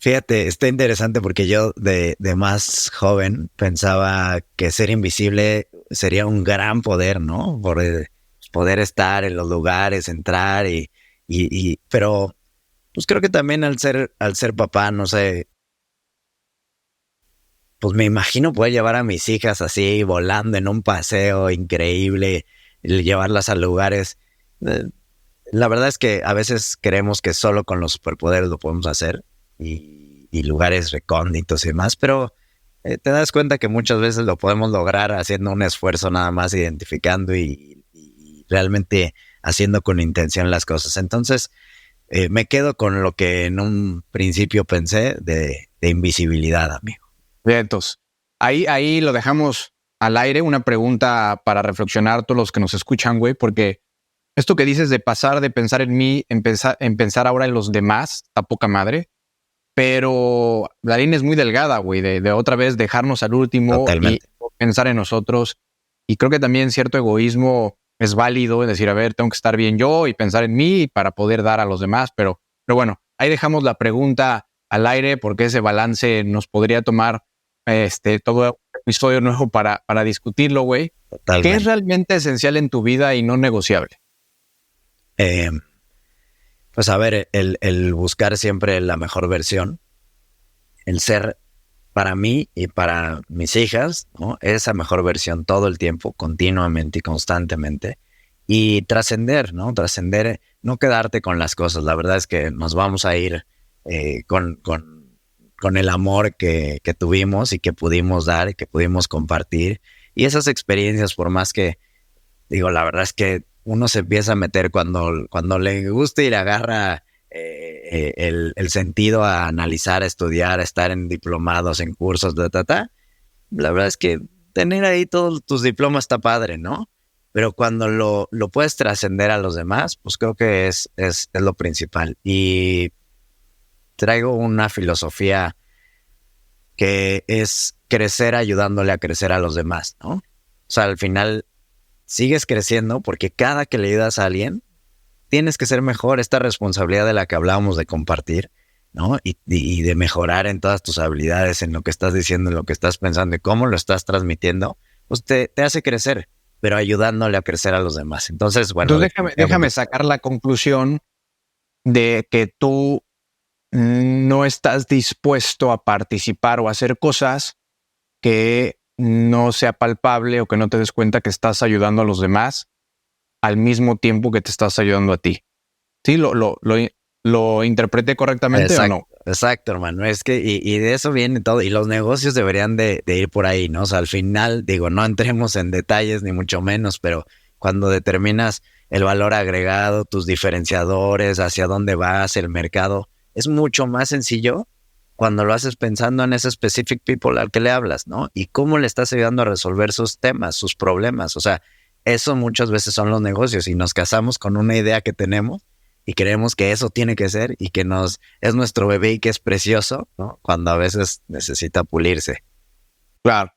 Fíjate, está interesante porque yo de más joven pensaba que ser invisible sería un gran poder, ¿no? Por poder estar en los lugares, entrar pero pues creo que también al ser papá, no sé, pues me imagino poder llevar a mis hijas así volando en un paseo increíble, llevarlas a lugares. Eh, La verdad es que a veces creemos que solo con los superpoderes lo podemos hacer y lugares recónditos y demás, pero te das cuenta que muchas veces lo podemos lograr haciendo un esfuerzo nada más, identificando y realmente haciendo con intención las cosas. Entonces, me quedo con lo que en un principio pensé de invisibilidad, amigo. Bien, entonces, ahí lo dejamos al aire, una pregunta para reflexionar todos los que nos escuchan, güey, porque esto que dices de pasar de pensar en mí, en pensar ahora en los demás, a poca madre, pero la línea es muy delgada, güey, de otra vez dejarnos al último y Totalmente. pensar en nosotros. Y creo que también cierto egoísmo es válido, es decir, a ver, tengo que estar bien yo y pensar en mí para poder dar a los demás, pero bueno, ahí dejamos la pregunta al aire porque ese balance nos podría tomar todo episodio nuevo para discutirlo, güey. ¿Qué es Totalmente. realmente esencial en tu vida y no negociable? Eh, pues a ver, el buscar siempre la mejor versión, el ser para mí y para mis hijas, ¿no? Esa mejor versión todo el tiempo, continuamente y constantemente. Y trascender, ¿no? Trascender, no quedarte con las cosas. La verdad es que nos vamos a ir con el amor que tuvimos y que pudimos dar y que pudimos compartir. Y esas experiencias, por más que, digo, la verdad es que uno se empieza a meter cuando le gusta y le agarra el sentido a analizar, a estudiar, a estar en diplomados, en cursos, la verdad es que tener ahí todos tus diplomas está padre, ¿no? Pero cuando lo puedes trascender a los demás, pues creo que es lo principal. Y traigo una filosofía que es crecer ayudándole a crecer a los demás, ¿no? O sea, al final sigues creciendo porque cada que le ayudas a alguien, tienes que ser mejor. Esta responsabilidad de la que hablábamos de compartir, ¿no? Y de mejorar en todas tus habilidades, en lo que estás diciendo, en lo que estás pensando y cómo lo estás transmitiendo, pues te hace crecer, pero ayudándole a crecer a los demás. Entonces, bueno. Entonces déjame sacar la conclusión de que tú no estás dispuesto a participar o a hacer cosas que no sea palpable o que no te des cuenta que estás ayudando a los demás al mismo tiempo que te estás ayudando a ti. ¿Sí? ¿Lo interpreté correctamente o no? Exacto, hermano. Es que, y de eso viene todo. Y los negocios deberían de ir por ahí, ¿no? O sea, al final, digo, no entremos en detalles ni mucho menos, pero cuando determinas el valor agregado, tus diferenciadores, hacia dónde vas, el mercado, es mucho más sencillo cuando lo haces pensando en ese specific people al que le hablas, ¿no? Y cómo le estás ayudando a resolver sus temas, sus problemas. O sea, eso muchas veces son los negocios y nos casamos con una idea que tenemos y creemos que eso tiene que ser y que es nuestro bebé y que es precioso, ¿no? Cuando a veces necesita pulirse. Claro.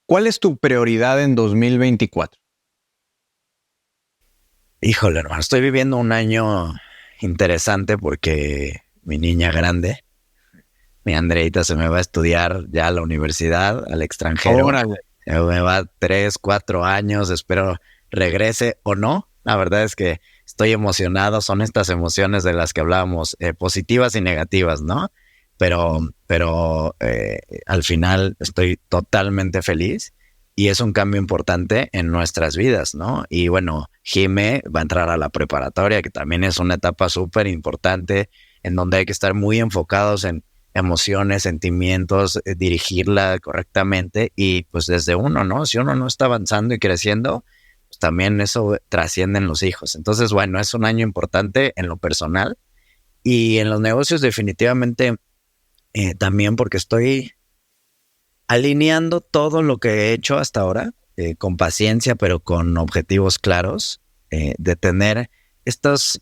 ¿Cuál es tu prioridad en 2024? Híjole, hermano, estoy viviendo un año interesante porque mi niña grande, mi Andreita, se me va a estudiar ya a la universidad, al extranjero. Órale. Me va 3, 4 años, espero regrese o no. La verdad es que estoy emocionado, son estas emociones de las que hablábamos, positivas y negativas, ¿no? Pero al final estoy totalmente feliz y es un cambio importante en nuestras vidas, ¿no? Y bueno, Jime va a entrar a la preparatoria, que también es una etapa súper importante en donde hay que estar muy enfocados en emociones, sentimientos, dirigirla correctamente y pues desde uno, ¿no? Si uno no está avanzando y creciendo, pues también eso trasciende en los hijos. Entonces, bueno, es un año importante en lo personal y en los negocios definitivamente también porque estoy alineando todo lo que he hecho hasta ahora con paciencia, pero con objetivos claros, de tener estos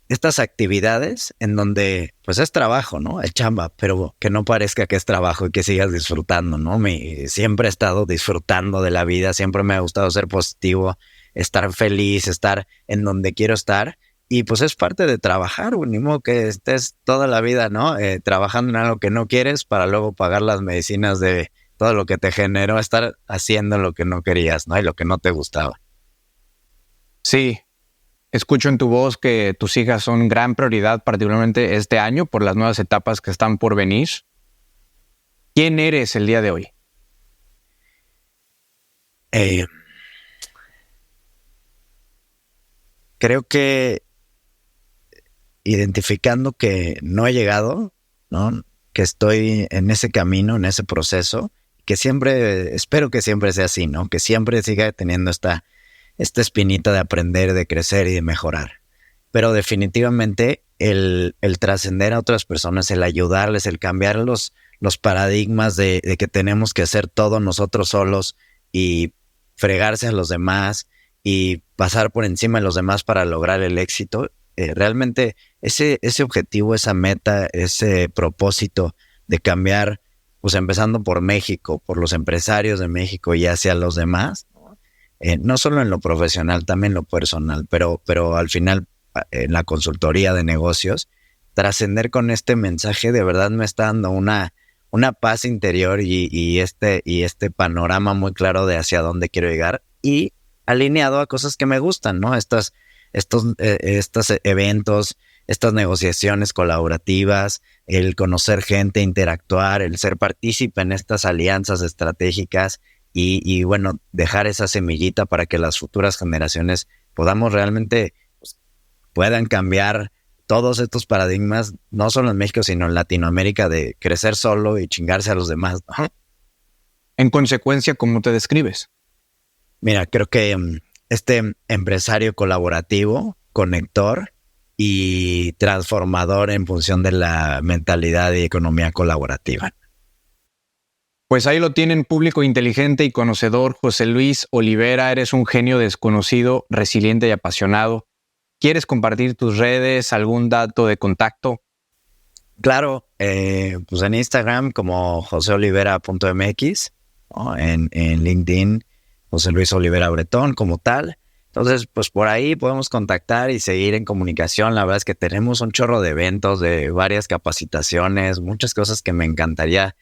estas actividades en donde pues es trabajo, ¿no? Es chamba, pero que no parezca que es trabajo y que sigas disfrutando, ¿no? Siempre he estado disfrutando de la vida, siempre me ha gustado ser positivo, estar feliz, estar en donde quiero estar y pues es parte de trabajar, güey, ni modo que estés toda la vida, ¿no? Trabajando en algo que no quieres para luego pagar las medicinas de todo lo que te generó estar haciendo lo que no querías, ¿no? Y lo que no te gustaba. Sí, escucho en tu voz que tus hijas son gran prioridad, particularmente este año, por las nuevas etapas que están por venir. ¿Quién eres el día de hoy? Eh, Creo que identificando que no he llegado, ¿no? Que estoy en ese camino, en ese proceso, que siempre, espero que siempre sea así, ¿no? Que siempre siga teniendo esta espinita de aprender, de crecer y de mejorar. Pero definitivamente el trascender a otras personas, el ayudarles, el cambiar los paradigmas de que tenemos que hacer todo nosotros solos y fregarse a los demás y pasar por encima de los demás para lograr el éxito, realmente ese objetivo, esa meta, ese propósito de cambiar, pues empezando por México, por los empresarios de México y hacia los demás, no solo en lo profesional, también en lo personal, pero al final en la consultoría de negocios, trascender con este mensaje de verdad me está dando una paz interior y este panorama muy claro de hacia dónde quiero llegar y alineado a cosas que me gustan, ¿no? Estos eventos, estas negociaciones colaborativas, el conocer gente, interactuar, el ser partícipe en estas alianzas estratégicas y bueno, dejar esa semillita para que las futuras generaciones podamos realmente, pues, puedan cambiar todos estos paradigmas, no solo en México, sino en Latinoamérica, de crecer solo y chingarse a los demás, ¿no? En consecuencia, ¿cómo te describes? Mira, creo que este empresario colaborativo, conector y transformador en función de la mentalidad y economía colaborativa. Pues ahí lo tienen, público inteligente y conocedor. José Luis Olivera, eres un genio desconocido, resiliente y apasionado. ¿Quieres compartir tus redes, algún dato de contacto? Claro, pues en Instagram como joseolivera.mx, ¿no? En LinkedIn, José Luis Olivera Bretón como tal. Entonces, pues por ahí podemos contactar y seguir en comunicación. La verdad es que tenemos un chorro de eventos, de varias capacitaciones, muchas cosas que me encantaría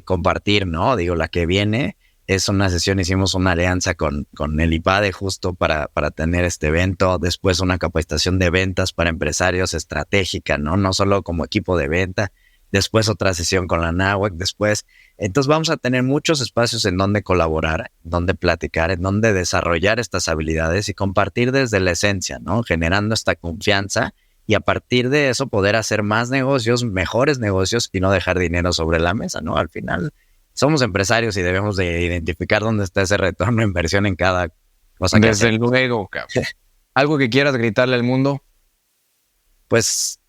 compartir, ¿no? Digo, la que viene es una sesión, hicimos una alianza con el IPADE justo para tener este evento, después una capacitación de ventas para empresarios estratégica, ¿no? No solo como equipo de venta, después otra sesión con la NAWAC, después. Entonces vamos a tener muchos espacios en donde colaborar, en donde platicar, en donde desarrollar estas habilidades y compartir desde la esencia, ¿no? Generando esta confianza y a partir de eso poder hacer más negocios, mejores negocios y no dejar dinero sobre la mesa, ¿no? Al final somos empresarios y debemos de identificar dónde está ese retorno de inversión en cada cosa que Desde hacemos. luego, cabrón. ¿Algo que quieras gritarle al mundo? Pues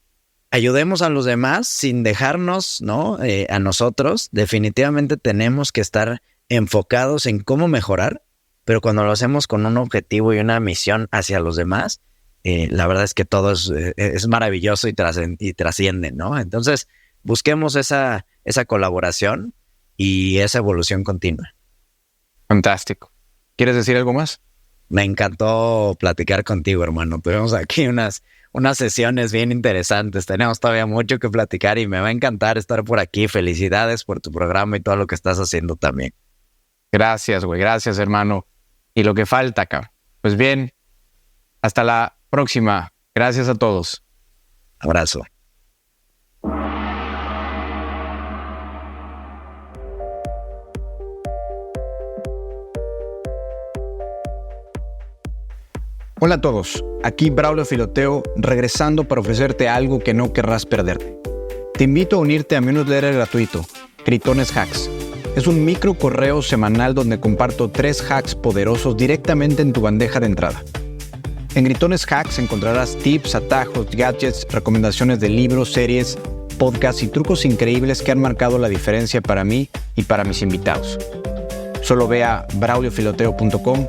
ayudemos a los demás sin dejarnos, ¿no? A nosotros. Definitivamente tenemos que estar enfocados en cómo mejorar, pero cuando lo hacemos con un objetivo y una misión hacia los demás, la verdad es que todo es maravilloso y trasciende, ¿no? Entonces, busquemos esa colaboración y esa evolución continua. Fantástico. ¿Quieres decir algo más? Me encantó platicar contigo, hermano. Tuvimos aquí unas sesiones bien interesantes. Tenemos todavía mucho que platicar y me va a encantar estar por aquí. Felicidades por tu programa y todo lo que estás haciendo también. Gracias, güey. Gracias, hermano. Y lo que falta, cabrón. Pues bien, hasta la próxima. Gracias a todos. Abrazo. Hola a todos, aquí Braulio Filoteo, regresando para ofrecerte algo que no querrás perderte. Te invito a unirte a mi newsletter gratuito, Gritones Hacks. Es un micro correo semanal donde comparto 3 hacks poderosos directamente en tu bandeja de entrada. En Gritones Hacks encontrarás tips, atajos, gadgets, recomendaciones de libros, series, podcasts y trucos increíbles que han marcado la diferencia para mí y para mis invitados. Solo ve a brauliofiloteo.com.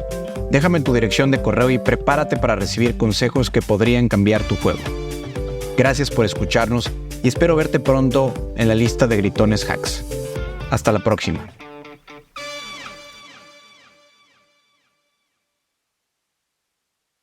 Déjame tu dirección de correo y prepárate para recibir consejos que podrían cambiar tu juego. Gracias por escucharnos y espero verte pronto en la lista de Gritones Hacks. Hasta la próxima.